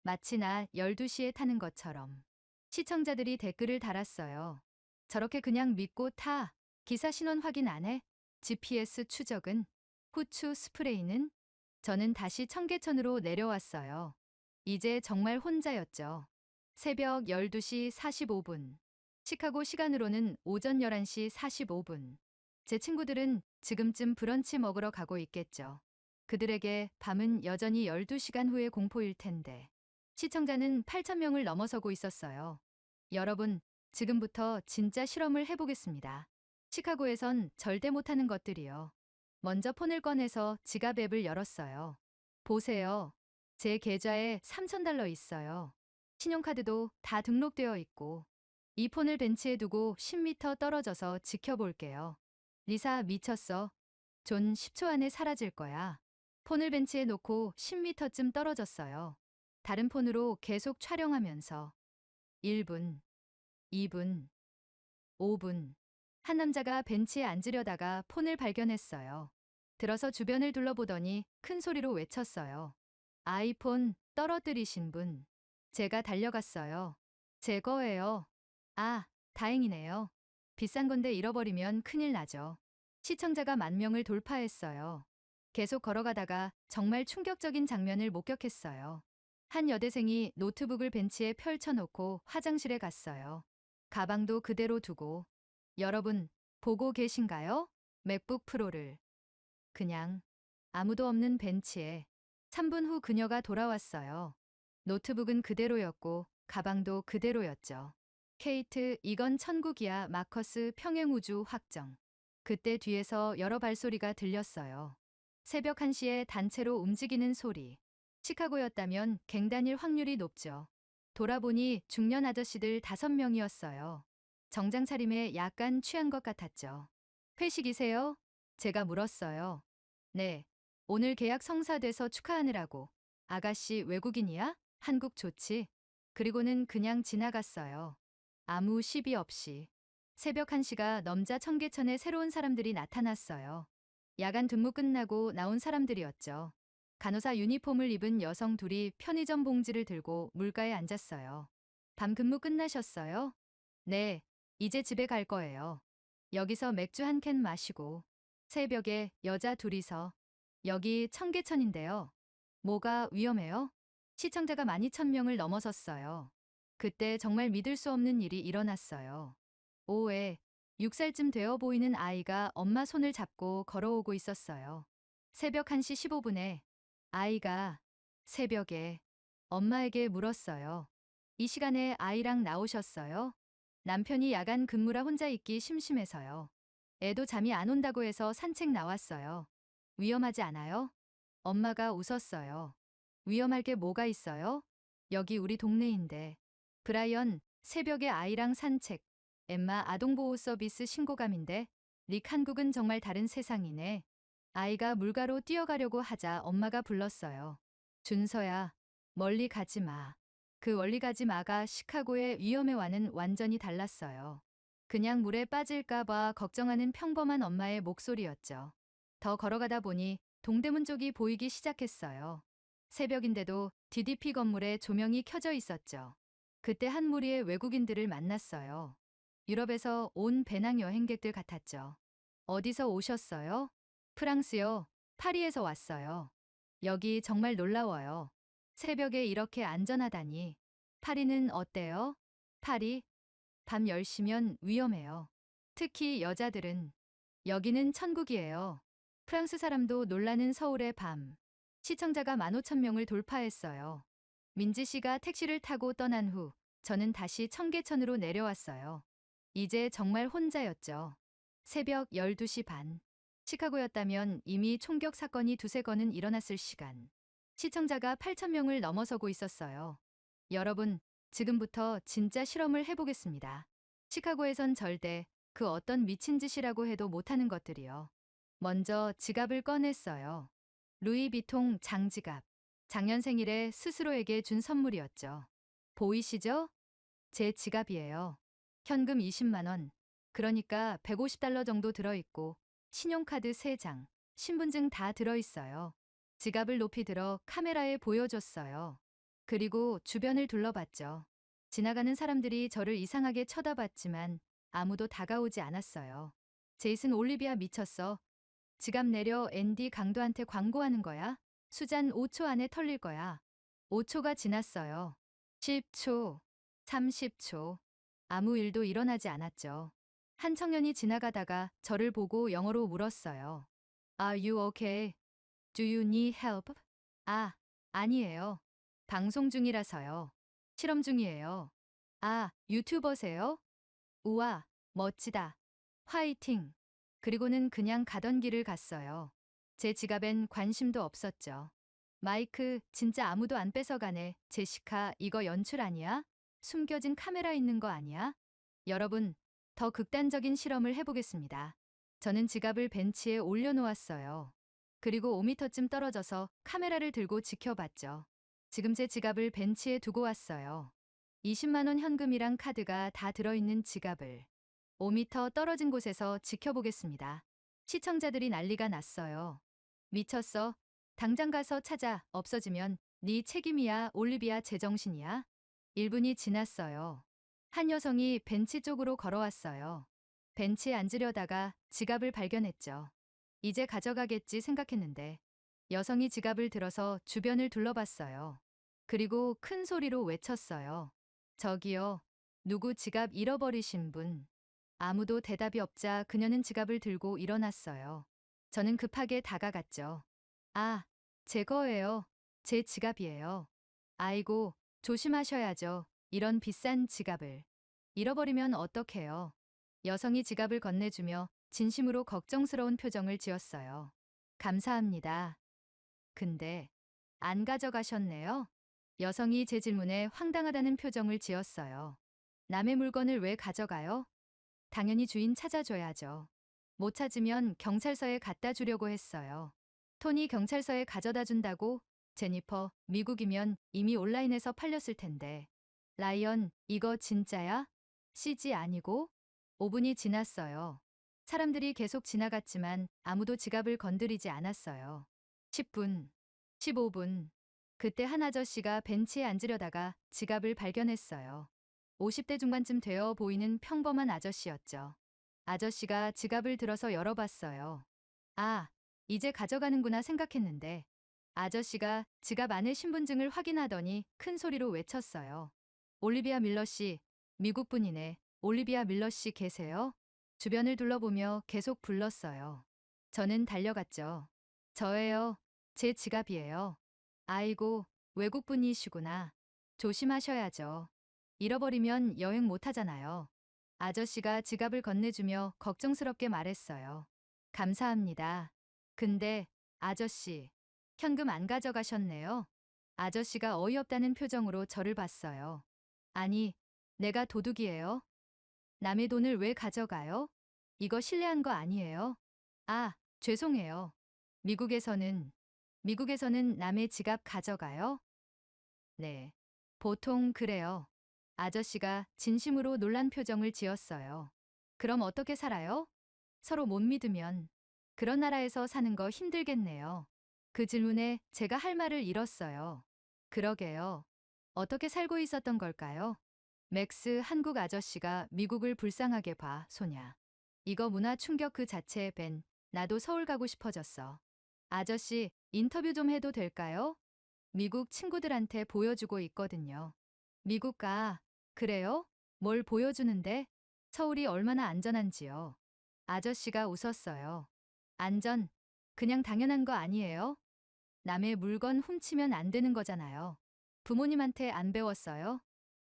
마치 나 12시에 타는 것처럼. 시청자들이 댓글을 달았어요. 저렇게 그냥 믿고 타. 기사 신원 확인 안 해? GPS 추적은? 후추 스프레이는? 저는 다시 청계천으로 내려왔어요. 이제 정말 혼자였죠. 새벽 12시 45분. 시카고 시간으로는 오전 11시 45분. 제 친구들은 지금쯤 브런치 먹으러 가고 있겠죠. 그들에게 밤은 여전히 12시간 후의 공포일 텐데. 시청자는 8,000명을 넘어서고 있었어요. 여러분, 지금부터 진짜 실험을 해보겠습니다. 시카고에선 절대 못하는 것들이요. 먼저 폰을 꺼내서 지갑 앱을 열었어요. 보세요. 제 계좌에 $3,000 있어요. 신용카드도 다 등록되어 있고. 이 폰을 벤치에 두고 10m 떨어져서 지켜볼게요. 리사 미쳤어. 존 10초 안에 사라질 거야. 폰을 벤치에 놓고 10m쯤 떨어졌어요. 다른 폰으로 계속 촬영하면서 1분, 2분, 5분. 한 남자가 벤치에 앉으려다가 폰을 발견했어요. 들어서 주변을 둘러보더니 큰 소리로 외쳤어요. 아이폰 떨어뜨리신 분. 제가 달려갔어요. 제 거예요. 아, 다행이네요. 비싼 건데 잃어버리면 큰일 나죠. 시청자가 10,000명을 돌파했어요. 계속 걸어가다가 정말 충격적인 장면을 목격했어요. 한 여대생이 노트북을 벤치에 펼쳐놓고 화장실에 갔어요. 가방도 그대로 두고. 여러분, 보고 계신가요? 맥북 프로를. 그냥 아무도 없는 벤치에. 3분 후 그녀가 돌아왔어요. 노트북은 그대로였고 가방도 그대로였죠. 케이트, 이건 천국이야. 마커스 평행우주 확정. 그때 뒤에서 여러 발소리가 들렸어요. 새벽 1시에 단체로 움직이는 소리. 시카고였다면 갱단일 확률이 높죠. 돌아보니 중년 아저씨들 5명이었어요. 정장 차림에 약간 취한 것 같았죠. 회식이세요? 제가 물었어요. 네. 오늘 계약 성사돼서 축하하느라고. 아가씨 외국인이야? 한국 좋지? 그리고는 그냥 지나갔어요. 아무 시비 없이. 새벽 1시가 넘자 청계천에 새로운 사람들이 나타났어요. 야간 근무 끝나고 나온 사람들이었죠. 간호사 유니폼을 입은 여성 둘이 편의점 봉지를 들고 물가에 앉았어요. 밤 근무 끝나셨어요? 네, 이제 집에 갈 거예요. 여기서 맥주 한 캔 마시고. 새벽에 여자 둘이서. 여기 청계천인데요. 뭐가 위험해요? 시청자가 12,000명을 넘어섰어요. 그때 정말 믿을 수 없는 일이 일어났어요. 오후에 6살쯤 되어 보이는 아이가 엄마 손을 잡고 걸어오고 있었어요. 새벽 1시 15분에 아이가 새벽에 엄마에게 물었어요. 이 시간에 아이랑 나오셨어요? 남편이 야간 근무라 혼자 있기 심심해서요. 애도 잠이 안 온다고 해서 산책 나왔어요. 위험하지 않아요? 엄마가 웃었어요. 위험할 게 뭐가 있어요? 여기 우리 동네인데. 브라이언, 새벽에 아이랑 산책. 엠마 아동보호 서비스 신고감인데. 릭 한국은 정말 다른 세상이네. 아이가 물가로 뛰어가려고 하자 엄마가 불렀어요. 준서야, 멀리 가지 마. 그 멀리 가지 마가 시카고의 위험해와는 완전히 달랐어요. 그냥 물에 빠질까봐 걱정하는 평범한 엄마의 목소리였죠. 더 걸어가다 보니 동대문 쪽이 보이기 시작했어요. 새벽인데도 DDP 건물에 조명이 켜져 있었죠. 그때 한 무리의 외국인들을 만났어요. 유럽에서 온 배낭 여행객들 같았죠. 어디서 오셨어요? 프랑스요. 파리에서 왔어요. 여기 정말 놀라워요. 새벽에 이렇게 안전하다니. 파리는 어때요? 파리? 밤 10시면 위험해요. 특히 여자들은. 여기는 천국이에요. 프랑스 사람도 놀라는 서울의 밤. 시청자가 15,000명을 돌파했어요. 민지 씨가 택시를 타고 떠난 후 저는 다시 청계천으로 내려왔어요. 이제 정말 혼자였죠. 새벽 12시 반. 시카고였다면 이미 총격 사건이 두세 건은 일어났을 시간. 시청자가 8,000명을 넘어서고 있었어요. 여러분, 지금부터 진짜 실험을 해보겠습니다. 시카고에선 절대 그 어떤 미친 짓이라고 해도 못하는 것들이요. 먼저 지갑을 꺼냈어요. 루이비통 장지갑. 작년 생일에 스스로에게 준 선물이었죠. 보이시죠? 제 지갑이에요. 현금 20만 원. 그러니까 150달러 정도 들어있고 신용카드 3장, 신분증 다 들어있어요. 지갑을 높이 들어 카메라에 보여줬어요. 그리고 주변을 둘러봤죠. 지나가는 사람들이 저를 이상하게 쳐다봤지만 아무도 다가오지 않았어요. 제이슨 올리비아 미쳤어. 지갑 내려 앤디 강도한테 광고하는 거야. 수잔 5초 안에 털릴 거야. 5초가 지났어요. 10초, 30초. 아무 일도 일어나지 않았죠. 한 청년이 지나가다가 저를 보고 영어로 물었어요. Are you okay? Do you need help? 아, 아니에요. 방송 중이라서요. 실험 중이에요. 아, 유튜버세요? 우와, 멋지다. 화이팅. 그리고는 그냥 가던 길을 갔어요. 제 지갑엔 관심도 없었죠. 마이크, 진짜 아무도 안 뺏어가네. 제시카, 이거 연출 아니야? 숨겨진 카메라 있는 거 아니야? 여러분, 더 극단적인 실험을 해보겠습니다. 저는 지갑을 벤치에 올려놓았어요. 그리고 5미터쯤 떨어져서 카메라를 들고 지켜봤죠. 지금 제 지갑을 벤치에 두고 왔어요. 20만 원 현금이랑 카드가 다 들어있는 지갑을 5미터 떨어진 곳에서 지켜보겠습니다. 시청자들이 난리가 났어요. 미쳤어. 당장 가서 찾아. 없어지면 네 책임이야. 올리비아 제정신이야. 1분이 지났어요. 한 여성이 벤치 쪽으로 걸어왔어요. 벤치에 앉으려다가 지갑을 발견했죠. 이제 가져가겠지 생각했는데 여성이 지갑을 들어서 주변을 둘러봤어요. 그리고 큰 소리로 외쳤어요. 저기요. 누구 지갑 잃어버리신 분. 아무도 대답이 없자 그녀는 지갑을 들고 일어났어요. 저는 급하게 다가갔죠. 아, 제 거예요. 제 지갑이에요. 아이고, 조심하셔야죠. 이런 비싼 지갑을. 잃어버리면 어떡해요. 여성이 지갑을 건네주며 진심으로 걱정스러운 표정을 지었어요. 감사합니다. 근데 안 가져가셨네요? 여성이 제 질문에 황당하다는 표정을 지었어요. 남의 물건을 왜 가져가요? 당연히 주인 찾아줘야죠. 못 찾으면 경찰서에 갖다 주려고 했어요. 토니 경찰서에 가져다 준다고? 제니퍼, 미국이면 이미 온라인에서 팔렸을 텐데. 라이언, 이거 진짜야? CG 아니고? 5분이 지났어요. 사람들이 계속 지나갔지만 아무도 지갑을 건드리지 않았어요. 10분, 15분. 그때 한 아저씨가 벤치에 앉으려다가 지갑을 발견했어요. 50대 중반쯤 되어 보이는 평범한 아저씨였죠. 아저씨가 지갑을 들어서 열어봤어요. 아, 이제 가져가는구나 생각했는데 아저씨가 지갑 안에 신분증을 확인하더니 큰 소리로 외쳤어요. 올리비아 밀러 씨, 미국 분이네. 올리비아 밀러 씨 계세요? 주변을 둘러보며 계속 불렀어요. 저는 달려갔죠. 저예요. 제 지갑이에요. 아이고, 외국 분이시구나. 조심하셔야죠. 잃어버리면 여행 못 하잖아요. 아저씨가 지갑을 건네주며 걱정스럽게 말했어요. 감사합니다. 근데, 아저씨, 현금 안 가져가셨네요. 아저씨가 어이없다는 표정으로 저를 봤어요. 아니, 내가 도둑이에요? 남의 돈을 왜 가져가요? 이거 실례한 거 아니에요? 아, 죄송해요. 미국에서는 남의 지갑 가져가요? 네. 보통 그래요. 아저씨가 진심으로 놀란 표정을 지었어요. 그럼 어떻게 살아요? 서로 못 믿으면. 그런 나라에서 사는 거 힘들겠네요. 그 질문에 제가 할 말을 잃었어요. 그러게요. 어떻게 살고 있었던 걸까요? 맥스 한국 아저씨가 미국을 불쌍하게 봐, 소냐. 이거 문화 충격 그 자체에 벤, 나도 서울 가고 싶어졌어. 아저씨, 인터뷰 좀 해도 될까요? 미국 친구들한테 보여주고 있거든요. 미국 가. 그래요? 뭘 보여주는데? 서울이 얼마나 안전한지요. 아저씨가 웃었어요. 안전, 그냥 당연한 거 아니에요? 남의 물건 훔치면 안 되는 거잖아요. 부모님한테 안 배웠어요?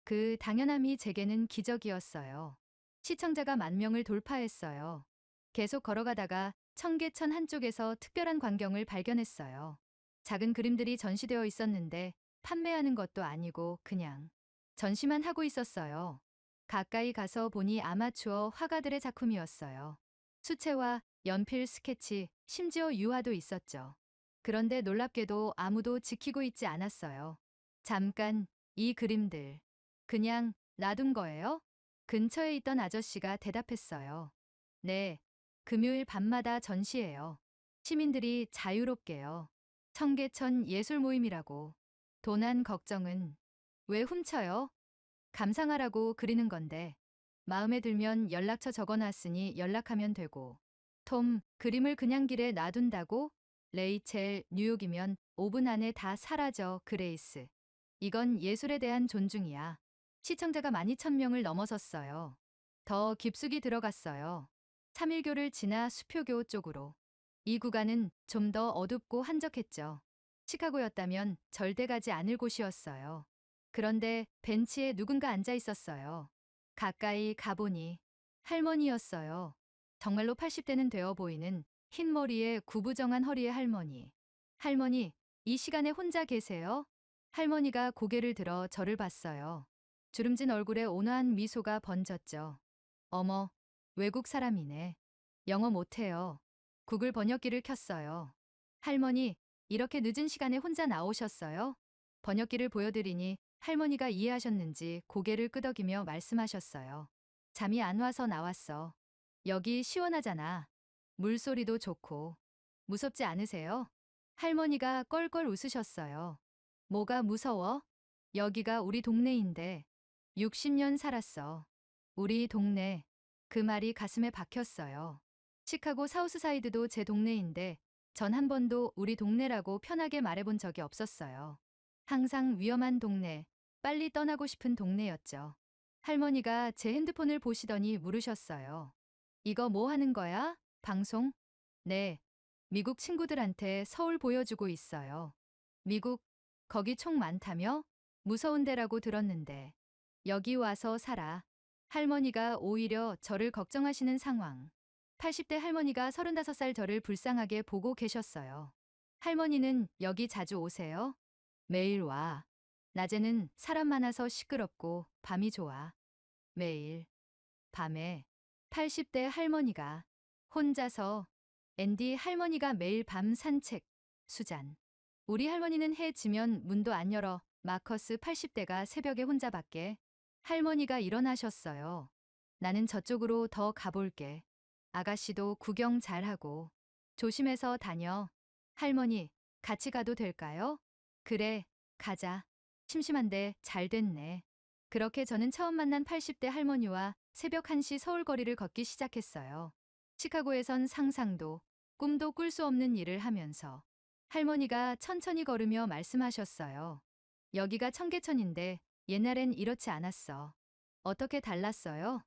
그 당연함이 제게는 기적이었어요. 시청자가 10,000명을 돌파했어요. 계속 걸어가다가 청계천 한쪽에서 특별한 광경을 발견했어요. 작은 그림들이 전시되어 있었는데 판매하는 것도 아니고 그냥 전시만 하고 있었어요. 가까이 가서 보니 아마추어 화가들의 작품이었어요. 수채화, 연필 스케치, 심지어 유화도 있었죠. 그런데 놀랍게도 아무도 지키고 있지 않았어요. 잠깐, 이 그림들. 그냥 놔둔 거예요? 근처에 있던 아저씨가 대답했어요. 네, 금요일 밤마다 전시해요. 시민들이 자유롭게요. 청계천 예술 모임이라고. 도난 걱정은 왜 훔쳐요? 감상하라고 그리는 건데. 마음에 들면 연락처 적어놨으니 연락하면 되고. 톰, 그림을 그냥 길에 놔둔다고? 레이첼, 뉴욕이면 5분 안에 다 사라져, 그레이스. 이건 예술에 대한 존중이야. 시청자가 12,000명을 넘어섰어요. 더 깊숙이 들어갔어요. 3일교를 지나 수표교 쪽으로. 이 구간은 좀 더 어둡고 한적했죠. 시카고였다면 절대 가지 않을 곳이었어요. 그런데 벤치에 누군가 앉아 있었어요. 가까이 가보니 할머니였어요. 정말로 80대는 되어 보이는 흰 머리에 구부정한 허리의 할머니. 할머니, 이 시간에 혼자 계세요? 할머니가 고개를 들어 저를 봤어요. 주름진 얼굴에 온화한 미소가 번졌죠. 어머, 외국 사람이네. 영어 못해요. 구글 번역기를 켰어요. 할머니, 이렇게 늦은 시간에 혼자 나오셨어요? 번역기를 보여드리니 할머니가 이해하셨는지 고개를 끄덕이며 말씀하셨어요. 잠이 안 와서 나왔어. 여기 시원하잖아. 물소리도 좋고. 무섭지 않으세요? 할머니가 껄껄 웃으셨어요. 뭐가 무서워? 여기가 우리 동네인데. 60년 살았어. 우리 동네. 그 말이 가슴에 박혔어요. 시카고 사우스사이드도 제 동네인데 전 한 번도 우리 동네라고 편하게 말해본 적이 없었어요. 항상 위험한 동네, 빨리 떠나고 싶은 동네였죠. 할머니가 제 핸드폰을 보시더니 물으셨어요. 이거 뭐 하는 거야? 방송? 네. 미국 친구들한테 서울 보여주고 있어요. 미국, 거기 총 많다며? 무서운 데라고 들었는데. 여기 와서 살아. 할머니가 오히려 저를 걱정하시는 상황. 80대 할머니가 35살 저를 불쌍하게 보고 계셨어요. 할머니는 여기 자주 오세요? 매일 와. 낮에는 사람 많아서 시끄럽고 밤이 좋아. 매일. 밤에 80대 할머니가 혼자서 앤디 할머니가 매일 밤 산책. 수잔. 우리 할머니는 해 지면 문도 안 열어. 마커스 80대가 새벽에 혼자 밖에. 할머니가 일어나셨어요. 나는 저쪽으로 더 가볼게. 아가씨도 구경 잘하고. 조심해서 다녀. 할머니, 같이 가도 될까요? 그래, 가자. 심심한데 잘 됐네. 그렇게 저는 처음 만난 80대 할머니와 새벽 1시 서울 거리를 걷기 시작했어요. 시카고에선 상상도, 꿈도 꿀 수 없는 일을 하면서 할머니가 천천히 걸으며 말씀하셨어요. 여기가 청계천인데 옛날엔 이렇지 않았어. 어떻게 달랐어요?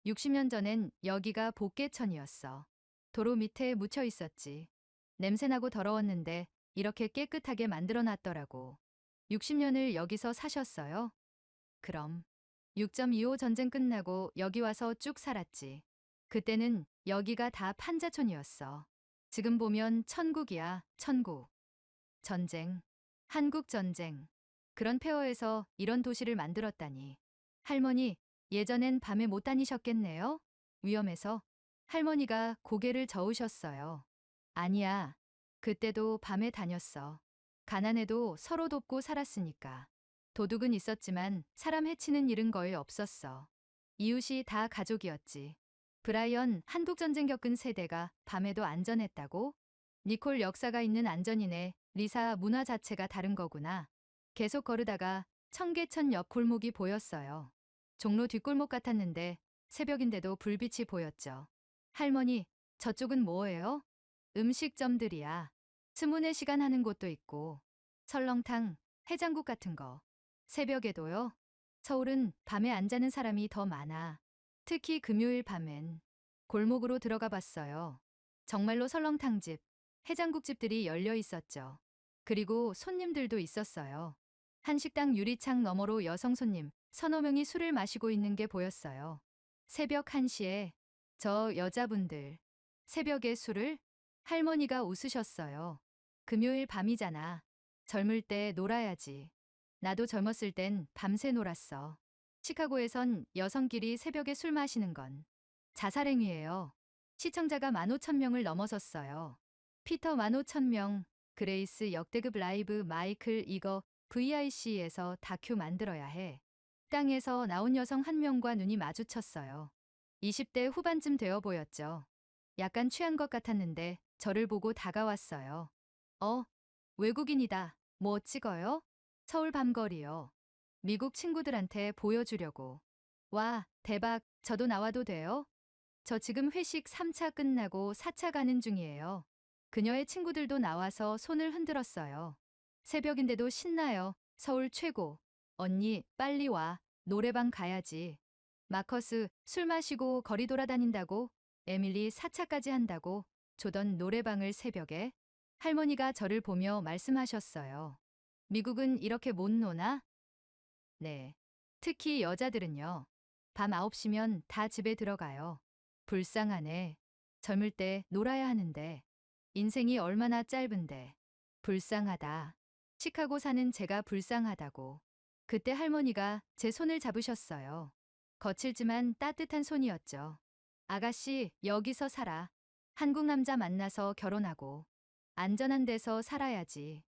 60년 전엔 여기가 복개천이었어. 도로 밑에 묻혀 있었지. 냄새나고 더러웠는데 이렇게 깨끗하게 만들어 놨더라고. 60년을 여기서 사셨어요? 그럼 6.25 전쟁 끝나고 여기 와서 쭉 살았지. 그때는 여기가 다 판자촌이었어. 지금 보면 천국이야, 천국. 전쟁, 한국 전쟁. 그런 폐허에서 이런 도시를 만들었다니. 할머니, 예전엔 밤에 못 다니셨겠네요? 위험해서. 할머니가 고개를 저으셨어요. 아니야. 그때도 밤에 다녔어. 가난해도 서로 돕고 살았으니까. 도둑은 있었지만 사람 해치는 일은 거의 없었어. 이웃이 다 가족이었지. 브라이언, 한국전쟁 겪은 세대가 밤에도 안전했다고? 니콜 역사가 있는 안전이네. 리사 문화 자체가 다른 거구나. 계속 걸으다가 청계천 옆 골목이 보였어요. 종로 뒷골목 같았는데 새벽인데도 불빛이 보였죠. 할머니, 저쪽은 뭐예요? 음식점들이야. 스문의 시간 하는 곳도 있고 설렁탕, 해장국 같은 거. 새벽에도요? 서울은 밤에 안 자는 사람이 더 많아. 특히 금요일 밤엔 골목으로 들어가 봤어요. 정말로 설렁탕집, 해장국집들이 열려 있었죠. 그리고 손님들도 있었어요. 한 식당 유리창 너머로 여성 손님 서너 명이 술을 마시고 있는 게 보였어요. 새벽 1시에 저 여자분들 새벽에 술을? 할머니가 웃으셨어요. 금요일 밤이잖아. 젊을 때 놀아야지. 나도 젊었을 땐 밤새 놀았어. 시카고에선 여성끼리 새벽에 술 마시는 건 자살행위예요. 시청자가 15,000명을 넘어섰어요. 피터 15,000명, 그레이스 역대급 라이브 마이클 이거 VIC에서 다큐 만들어야 해. 땅에서 나온 여성 한 명과 눈이 마주쳤어요. 20대 후반쯤 되어 보였죠. 약간 취한 것 같았는데 저를 보고 다가왔어요. 외국인이다. 뭐 찍어요? 서울 밤거리요. 미국 친구들한테 보여주려고. 와, 대박. 저도 나와도 돼요? 저 지금 회식 3차 끝나고 4차 가는 중이에요. 그녀의 친구들도 나와서 손을 흔들었어요. 새벽인데도 신나요. 서울 최고. 언니, 빨리 와. 노래방 가야지. 마커스, 술 마시고 거리 돌아다닌다고? 에밀리 4차까지 한다고? 조던 노래방을 새벽에? 할머니가 저를 보며 말씀하셨어요. 미국은 이렇게 못 노나? 네. 특히 여자들은요. 밤 9시면 다 집에 들어가요. 불쌍하네. 젊을 때 놀아야 하는데. 인생이 얼마나 짧은데. 불쌍하다. 시카고 사는 제가 불쌍하다고. 그때 할머니가 제 손을 잡으셨어요. 거칠지만 따뜻한 손이었죠. 아가씨, 여기서 살아. 한국 남자 만나서 결혼하고. 안전한 데서 살아야지.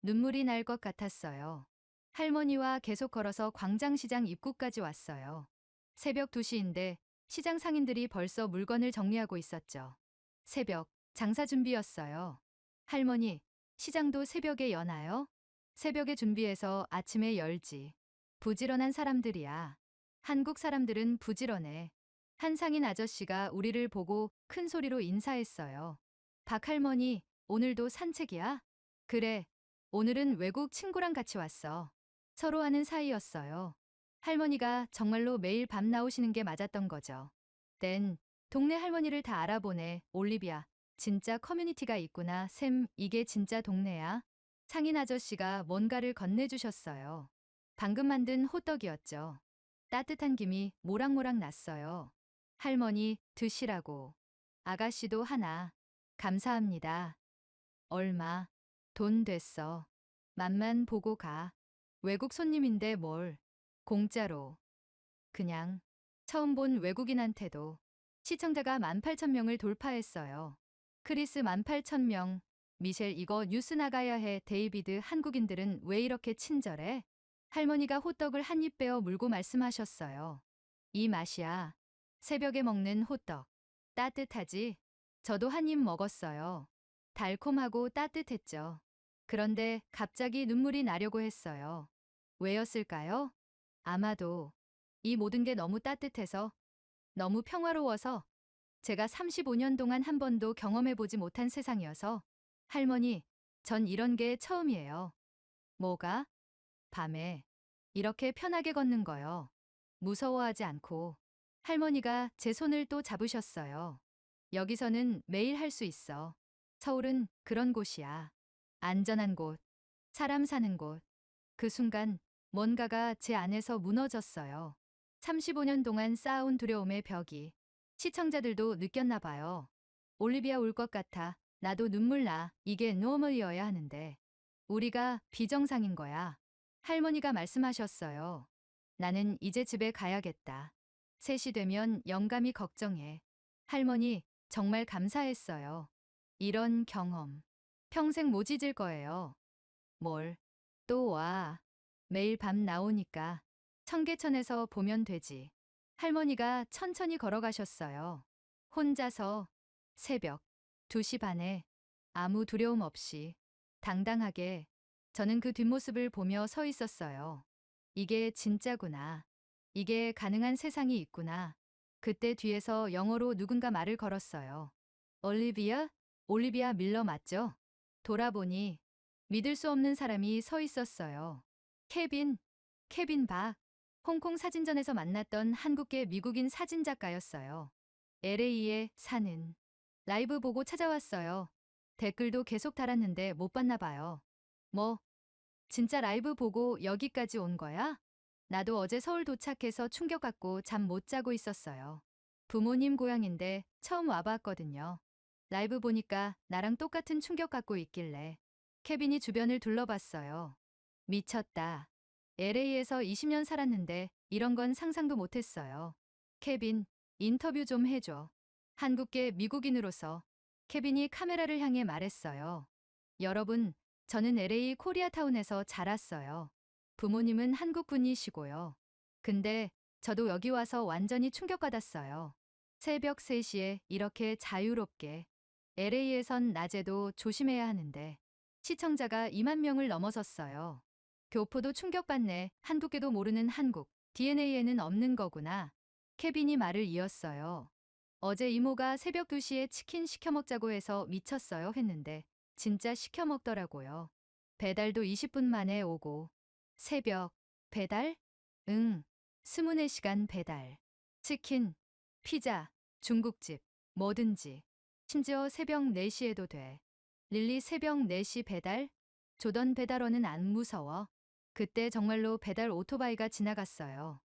눈물이 날 것 같았어요. 할머니와 계속 걸어서 광장시장 입구까지 왔어요. 새벽 2시인데 시장 상인들이 벌써 물건을 정리하고 있었죠. 새벽, 장사 준비였어요. 할머니, 시장도 새벽에 여나요? 새벽에 준비해서 아침에 열지. 부지런한 사람들이야. 한국 사람들은 부지런해. 한 상인 아저씨가 우리를 보고 큰 소리로 인사했어요. 박 할머니, 오늘도 산책이야? 그래, 오늘은 외국 친구랑 같이 왔어. 서로 아는 사이였어요. 할머니가 정말로 매일 밤 나오시는 게 맞았던 거죠. 땐 동네 할머니를 다 알아보네. 올리비아, 진짜 커뮤니티가 있구나. 샘, 이게 진짜 동네야. 상인 아저씨가 뭔가를 건네주셨어요. 방금 만든 호떡이었죠. 따뜻한 김이 모락모락 났어요. 할머니, 드시라고. 아가씨도 하나. 감사합니다. 얼마? 돈 됐어. 맛만 보고 가. 외국 손님인데 뭘. 공짜로. 그냥. 처음 본 외국인한테도. 시청자가 18,000명을 돌파했어요. 크리스 18,000명. 미셸 이거 뉴스 나가야 해. 데이비드 한국인들은 왜 이렇게 친절해? 할머니가 호떡을 한 입 빼어 물고 말씀하셨어요. 이 맛이야. 새벽에 먹는 호떡. 따뜻하지? 저도 한 입 먹었어요. 달콤하고 따뜻했죠. 그런데 갑자기 눈물이 나려고 했어요. 왜였을까요? 아마도 이 모든 게 너무 따뜻해서, 너무 평화로워서, 제가 35년 동안 한 번도 경험해보지 못한 세상이어서, 할머니, 전 이런 게 처음이에요. 뭐가? 밤에 이렇게 편하게 걷는 거요. 무서워하지 않고. 할머니가 제 손을 또 잡으셨어요. 여기서는 매일 할 수 있어. 서울은 그런 곳이야. 안전한 곳, 사람 사는 곳. 그 순간 뭔가가 제 안에서 무너졌어요. 35년 동안 쌓아온 두려움의 벽이. 시청자들도 느꼈나 봐요. 올리비아 울 것 같아. 나도 눈물 나. 이게 노멀이어야 하는데. 우리가 비정상인 거야. 할머니가 말씀하셨어요. 나는 이제 집에 가야겠다. 3시 되면 영감이 걱정해. 할머니, 정말 감사했어요. 이런 경험. 평생 못 잊을 거예요. 뭘? 또 와. 매일 밤 나오니까. 청계천에서 보면 되지. 할머니가 천천히 걸어가셨어요. 혼자서. 새벽 2시 반에. 아무 두려움 없이. 당당하게. 저는 그 뒷모습을 보며 서 있었어요. 이게 진짜구나. 이게 가능한 세상이 있구나. 그때 뒤에서 영어로 누군가 말을 걸었어요. 올리비아? 올리비아 밀러 맞죠? 돌아보니 믿을 수 없는 사람이 서 있었어요. 케빈, 케빈 박. 홍콩 사진전에서 만났던 한국계 미국인 사진작가였어요. LA에 사는. 라이브 보고 찾아왔어요. 댓글도 계속 달았는데 못 봤나 봐요. 뭐, 진짜 라이브 보고 여기까지 온 거야? 나도 어제 서울 도착해서 충격받고 잠 못 자고 있었어요. 부모님 고향인데 처음 와봤거든요. 라이브 보니까 나랑 똑같은 충격 갖고 있길래 케빈이 주변을 둘러봤어요. 미쳤다. LA에서 20년 살았는데 이런 건 상상도 못했어요. 케빈, 인터뷰 좀 해줘. 한국계 미국인으로서 케빈이 카메라를 향해 말했어요. 여러분, 저는 LA 코리아타운에서 자랐어요. 부모님은 한국 분이시고요. 근데 저도 여기 와서 완전히 충격받았어요. 새벽 3시에 이렇게 자유롭게 LA에선 낮에도 조심해야 하는데 시청자가 2만 명을 넘어섰어요. 교포도 충격받네. 한국계도 모르는 한국. DNA에는 없는 거구나. 케빈이 말을 이었어요. 어제 이모가 새벽 2시에 치킨 시켜 먹자고 해서 미쳤어요 했는데 진짜 시켜 먹더라고요. 배달도 20분 만에 오고. 새벽 배달? 응. 24시간 배달. 치킨, 피자, 중국집, 뭐든지. 심지어 새벽 4시에도 돼. 릴리 새벽 4시 배달? 조던 배달원은 안 무서워. 그때 정말로 배달 오토바이가 지나갔어요.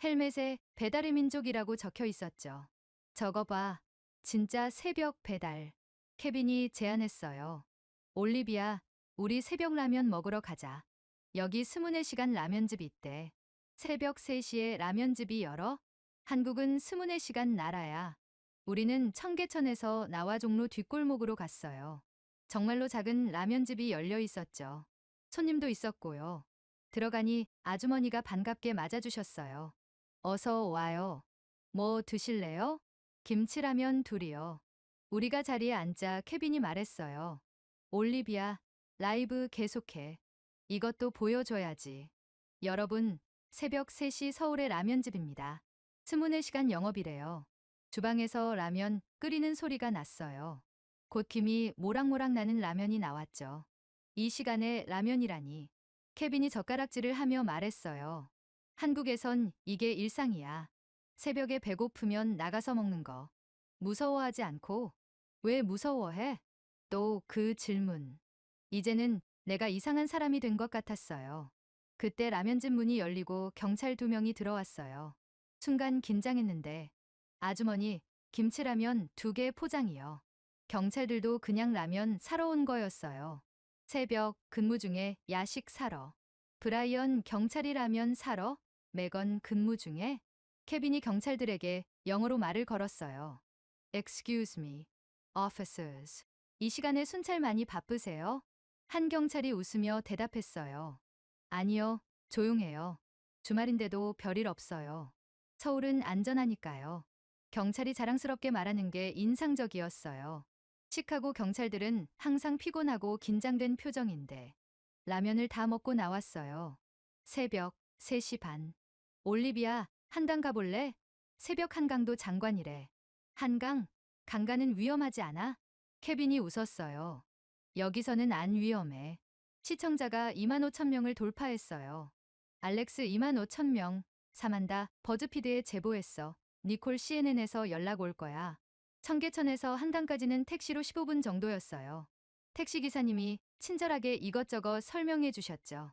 헬멧에 배달의 민족이라고 적혀 있었죠. 저거 봐. 진짜 새벽 배달. 케빈이 제안했어요. 올리비아, 우리 새벽 라면 먹으러 가자. 여기 24시간 라면집 있대. 새벽 3시에 라면집이 열어? 한국은 24시간 나라야. 우리는 청계천에서 나와 종로 뒷골목으로 갔어요. 정말로 작은 라면집이 열려 있었죠. 손님도 있었고요. 들어가니 아주머니가 반갑게 맞아주셨어요. 어서 와요. 뭐 드실래요? 김치라면 둘이요. 우리가 자리에 앉자 케빈이 말했어요. 올리비아, 라이브 계속해. 이것도 보여줘야지. 여러분, 새벽 3시 서울의 라면집입니다. 24시간 영업이래요. 주방에서 라면 끓이는 소리가 났어요. 곧 김이 모락모락 나는 라면이 나왔죠. 이 시간에 라면이라니. 케빈이 젓가락질을 하며 말했어요. 한국에선 이게 일상이야. 새벽에 배고프면 나가서 먹는 거. 무서워하지 않고. 왜 무서워해? 또 그 질문. 이제는 내가 이상한 사람이 된 것 같았어요. 그때 라면집 문이 열리고 경찰 2명이 들어왔어요. 순간 긴장했는데 아주머니 김치라면 2개 포장이요. 경찰들도 그냥 라면 사러 온 거였어요. 새벽 근무 중에 야식 사러. 브라이언 경찰이 라면 사러? 매건 근무 중에? 케빈이 경찰들에게 영어로 말을 걸었어요. Excuse me, officers. 이 시간에 순찰 많이 바쁘세요? 한 경찰이 웃으며 대답했어요. 아니요, 조용해요. 주말인데도 별일 없어요. 서울은 안전하니까요. 경찰이 자랑스럽게 말하는 게 인상적이었어요. 시카고 경찰들은 항상 피곤하고 긴장된 표정인데 라면을 다 먹고 나왔어요. 새벽 3시 반. 올리비아, 한강 가볼래? 새벽 한강도 장관이래. 한강? 강가는 위험하지 않아? 케빈이 웃었어요. 여기서는 안 위험해. 시청자가 2만 5천 명을 돌파했어요. 알렉스 2만 5천 명. 사만다, 버즈피드에 제보했어. 니콜 CNN에서 연락 올 거야. 청계천에서 한강까지는 택시로 15분 정도였어요. 택시기사님이 친절하게 이것저것 설명해 주셨죠.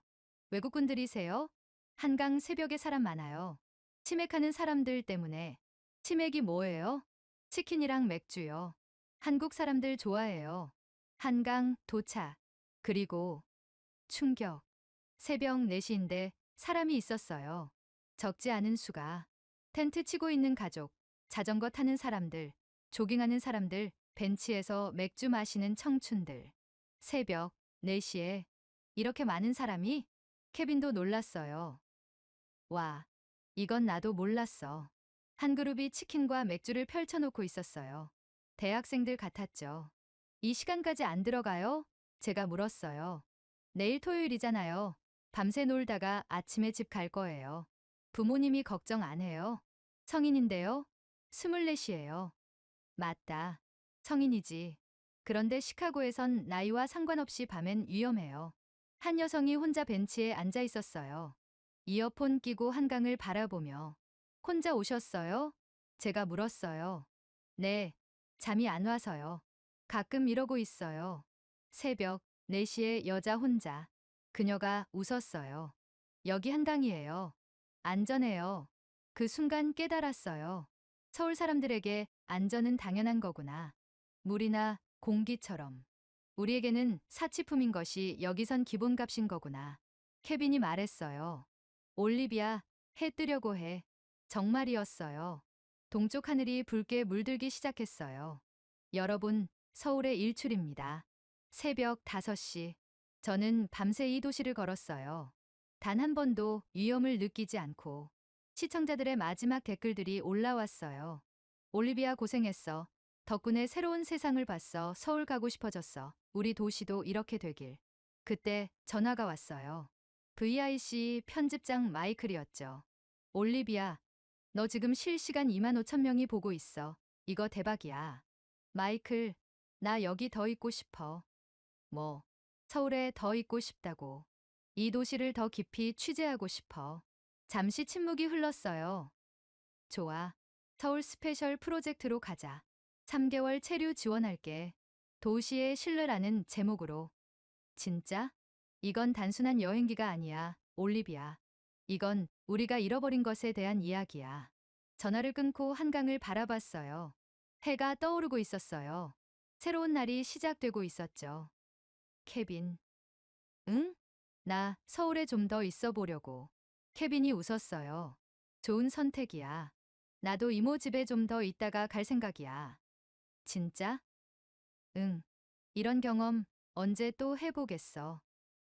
외국분들이세요? 한강 새벽에 사람 많아요. 치맥하는 사람들 때문에. 치맥이 뭐예요? 치킨이랑 맥주요. 한국 사람들 좋아해요. 한강 도착. 그리고 충격. 새벽 4시인데 사람이 있었어요. 적지 않은 수가. 텐트 치고 있는 가족, 자전거 타는 사람들, 조깅하는 사람들, 벤치에서 맥주 마시는 청춘들. 새벽 4시에 이렇게 많은 사람이? 케빈도 놀랐어요. 와, 이건 나도 몰랐어. 한 그룹이 치킨과 맥주를 펼쳐놓고 있었어요. 대학생들 같았죠. 이 시간까지 안 들어가요? 제가 물었어요. 내일 토요일이잖아요. 밤새 놀다가 아침에 집 갈 거예요. 부모님이 걱정 안 해요. 성인인데요. 24시예요. 맞다. 성인이지. 그런데 시카고에선 나이와 상관없이 밤엔 위험해요. 한 여성이 혼자 벤치에 앉아 있었어요. 이어폰 끼고 한강을 바라보며 혼자 오셨어요? 제가 물었어요. 네, 잠이 안 와서요. 가끔 이러고 있어요. 새벽 4시에 여자 혼자. 그녀가 웃었어요. 여기 한강이에요. 안전해요. 그 순간 깨달았어요. 서울 사람들에게 안전은 당연한 거구나. 물이나 공기처럼. 우리에게는 사치품인 것이 여기선 기본값인 거구나. 케빈이 말했어요. 올리비아, 해 뜨려고 해. 정말이었어요. 동쪽 하늘이 붉게 물들기 시작했어요. 여러분, 서울의 일출입니다. 새벽 5시. 저는 밤새 이 도시를 걸었어요. 단 한 번도 위험을 느끼지 않고. 시청자들의 마지막 댓글들이 올라왔어요. 올리비아 고생했어. 덕분에 새로운 세상을 봤어. 서울 가고 싶어졌어. 우리 도시도 이렇게 되길. 그때 전화가 왔어요. VIC 편집장 마이클이었죠. 올리비아, 너 지금 실시간 25,000명이 보고 있어. 이거 대박이야. 마이클, 나 여기 더 있고 싶어. 뭐, 서울에 더 있고 싶다고. 이 도시를 더 깊이 취재하고 싶어. 잠시 침묵이 흘렀어요. 좋아. 서울 스페셜 프로젝트로 가자. 3개월 체류 지원할게. 도시의 신뢰라는 제목으로. 진짜? 이건 단순한 여행기가 아니야, 올리비아. 이건 우리가 잃어버린 것에 대한 이야기야. 전화를 끊고 한강을 바라봤어요. 해가 떠오르고 있었어요. 새로운 날이 시작되고 있었죠. 케빈. 응? 나 서울에 좀 더 있어 보려고. 케빈이 웃었어요. 좋은 선택이야. 나도 이모 집에 좀 더 있다가 갈 생각이야. 진짜? 응. 이런 경험 언제 또 해보겠어.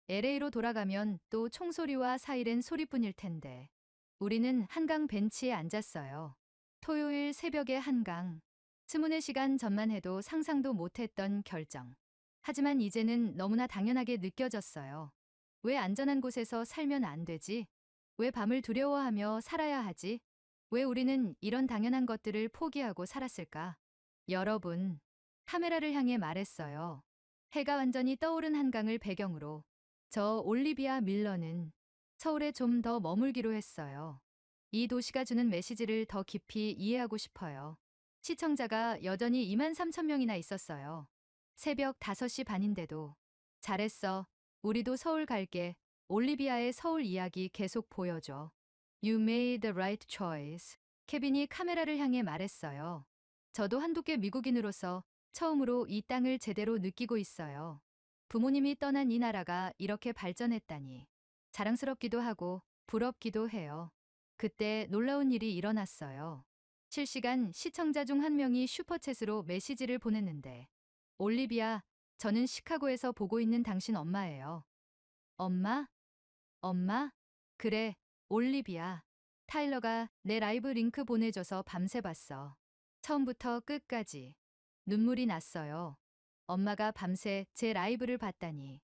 LA로 돌아가면 또 총소리와 사이렌 소리뿐일 텐데. 우리는 한강 벤치에 앉았어요. 토요일 새벽의 한강. 24시간 전만 해도 상상도 못했던 결정. 하지만 이제는 너무나 당연하게 느껴졌어요. 왜 안전한 곳에서 살면 안 되지? 왜 밤을 두려워하며 살아야 하지? 왜 우리는 이런 당연한 것들을 포기하고 살았을까? 여러분, 카메라를 향해 말했어요. 해가 완전히 떠오른 한강을 배경으로. 저 올리비아 밀러는 서울에 좀 더 머물기로 했어요. 이 도시가 주는 메시지를 더 깊이 이해하고 싶어요. 시청자가 여전히 23,000명이나 있었어요. 새벽 5시 반인데도. 잘했어. 우리도 서울 갈게. 올리비아의 서울 이야기 계속 보여줘. You made the right choice. 케빈이 카메라를 향해 말했어요. 저도 한국계 미국인으로서 처음으로 이 땅을 제대로 느끼고 있어요. 부모님이 떠난 이 나라가 이렇게 발전했다니. 자랑스럽기도 하고 부럽기도 해요. 그때 놀라운 일이 일어났어요. 실시간 시청자 중 한 명이 슈퍼챗으로 메시지를 보냈는데, 올리비아, 저는 시카고에서 보고 있는 당신 엄마예요. 엄마? 엄마? 그래, 올리비아. 타일러가 내 라이브 링크 보내줘서 밤새 봤어. 처음부터 끝까지. 눈물이 났어요. 엄마가 밤새 제 라이브를 봤다니.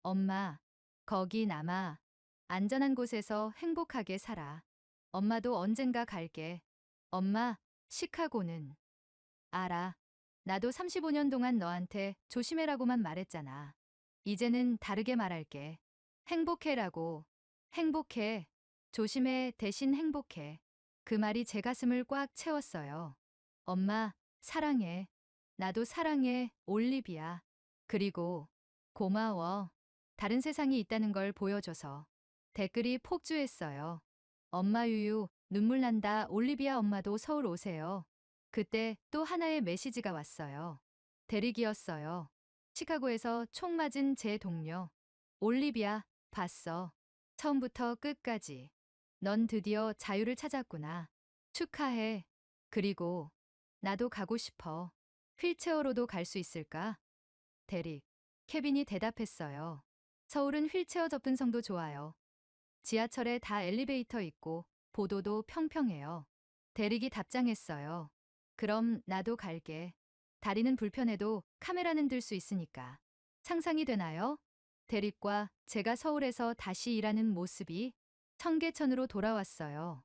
엄마, 거기 남아. 안전한 곳에서 행복하게 살아. 엄마도 언젠가 갈게. 엄마, 시카고는. 알아. 나도 35년 동안 너한테 조심해라고만 말했잖아. 이제는 다르게 말할게. 행복해라고. 행복해. 조심해 대신 행복해. 그 말이 제 가슴을 꽉 채웠어요. 엄마, 사랑해. 나도 사랑해, 올리비아. 그리고 고마워. 다른 세상이 있다는 걸 보여줘서. 댓글이 폭주했어요. 엄마 유유, 눈물 난다. 올리비아 엄마도 서울 오세요. 그때 또 하나의 메시지가 왔어요. 대릭이었어요. 시카고에서 총 맞은 제 동료. 올리비아, 봤어. 처음부터 끝까지. 넌 드디어 자유를 찾았구나. 축하해. 그리고 나도 가고 싶어. 휠체어로도 갈 수 있을까? 대릭. 케빈이 대답했어요. 서울은 휠체어 접근성도 좋아요. 지하철에 다 엘리베이터 있고 보도도 평평해요. 대릭이 답장했어요. 그럼 나도 갈게. 다리는 불편해도 카메라는 들 수 있으니까. 상상이 되나요? 대릭과 제가 서울에서 다시 일하는 모습이 청계천으로 돌아왔어요.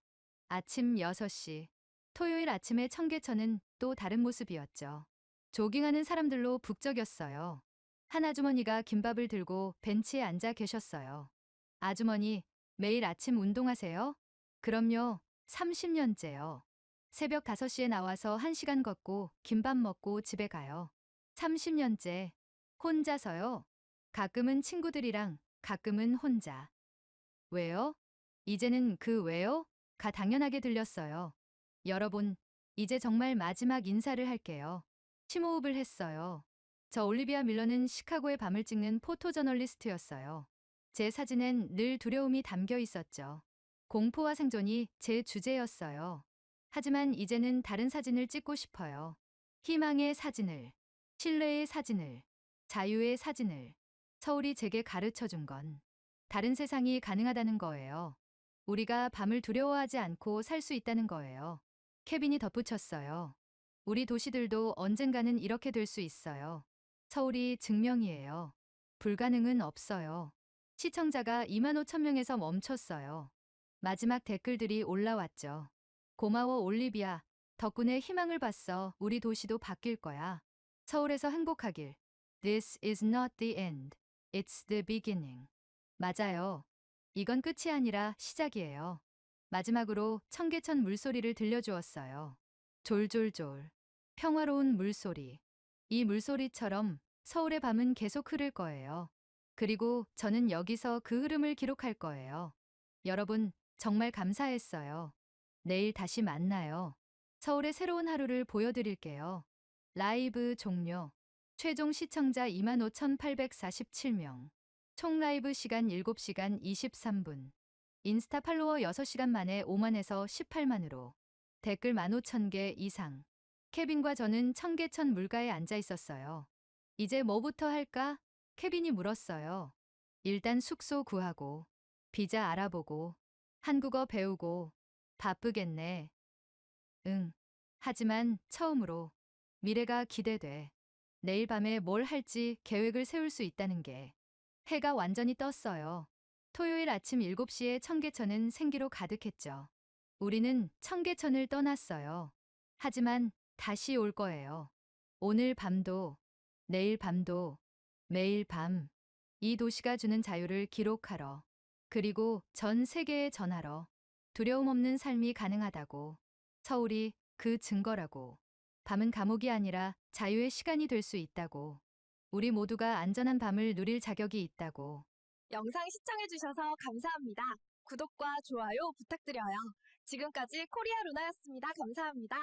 아침 6시. 토요일 아침의 청계천은 또 다른 모습이었죠. 조깅하는 사람들로 북적였어요. 한 아주머니가 김밥을 들고 벤치에 앉아 계셨어요. 아주머니, 매일 아침 운동하세요? 그럼요. 30년째요. 새벽 5시에 나와서 1시간 걷고 김밥 먹고 집에 가요. 30년째. 혼자서요? 가끔은 친구들이랑, 가끔은 혼자. 왜요? 이제는 그 왜요? 가 당연하게 들렸어요. 여러분, 이제 정말 마지막 인사를 할게요. 심호흡을 했어요. 저 올리비아 밀러는 시카고의 밤을 찍는 포토저널리스트였어요. 제 사진엔 늘 두려움이 담겨 있었죠. 공포와 생존이 제 주제였어요. 하지만 이제는 다른 사진을 찍고 싶어요. 희망의 사진을, 신뢰의 사진을, 자유의 사진을. 서울이 제게 가르쳐 준 건 다른 세상이 가능하다는 거예요. 우리가 밤을 두려워하지 않고 살 수 있다는 거예요. 케빈이 덧붙였어요. 우리 도시들도 언젠가는 이렇게 될 수 있어요. 서울이 증명이에요. 불가능은 없어요. 시청자가 25,000명에서 멈췄어요. 마지막 댓글들이 올라왔죠. 고마워 올리비아. 덕분에 희망을 봤어. 우리 도시도 바뀔 거야. 서울에서 행복하길. This is not the end. It's the beginning. 맞아요. 이건 끝이 아니라 시작이에요. 마지막으로 청계천 물소리를 들려주었어요. 졸졸졸. 평화로운 물소리. 이 물소리처럼 서울의 밤은 계속 흐를 거예요. 그리고 저는 여기서 그 흐름을 기록할 거예요. 여러분, 정말 감사했어요. 내일 다시 만나요. 서울의 새로운 하루를 보여드릴게요. 라이브 종료. 최종 시청자 25,847명. 총 라이브 시간 7시간 23분. 인스타 팔로워 6시간 만에 5만에서 18만으로. 댓글 15,000개 이상. 케빈과 저는 청계천 물가에 앉아 있었어요. 이제 뭐부터 할까? 케빈이 물었어요. 일단 숙소 구하고, 비자 알아보고, 한국어 배우고, 바쁘겠네. 응. 하지만 처음으로 미래가 기대돼. 내일 밤에 뭘 할지 계획을 세울 수 있다는 게. 해가 완전히 떴어요. 토요일 아침 7시에 청계천은 생기로 가득했죠. 우리는 청계천을 떠났어요. 하지만 다시 올 거예요. 오늘 밤도, 내일 밤도, 매일 밤. 이 도시가 주는 자유를 기록하러. 그리고 전 세계에 전하러. 두려움 없는 삶이 가능하다고. 서울이 그 증거라고. 밤은 감옥이 아니라 자유의 시간이 될 수 있다고. 우리 모두가 안전한 밤을 누릴 자격이 있다고. 영상 시청해주셔서 감사합니다. 구독과 좋아요 부탁드려요. 지금까지 코리아 루나였습니다. 감사합니다.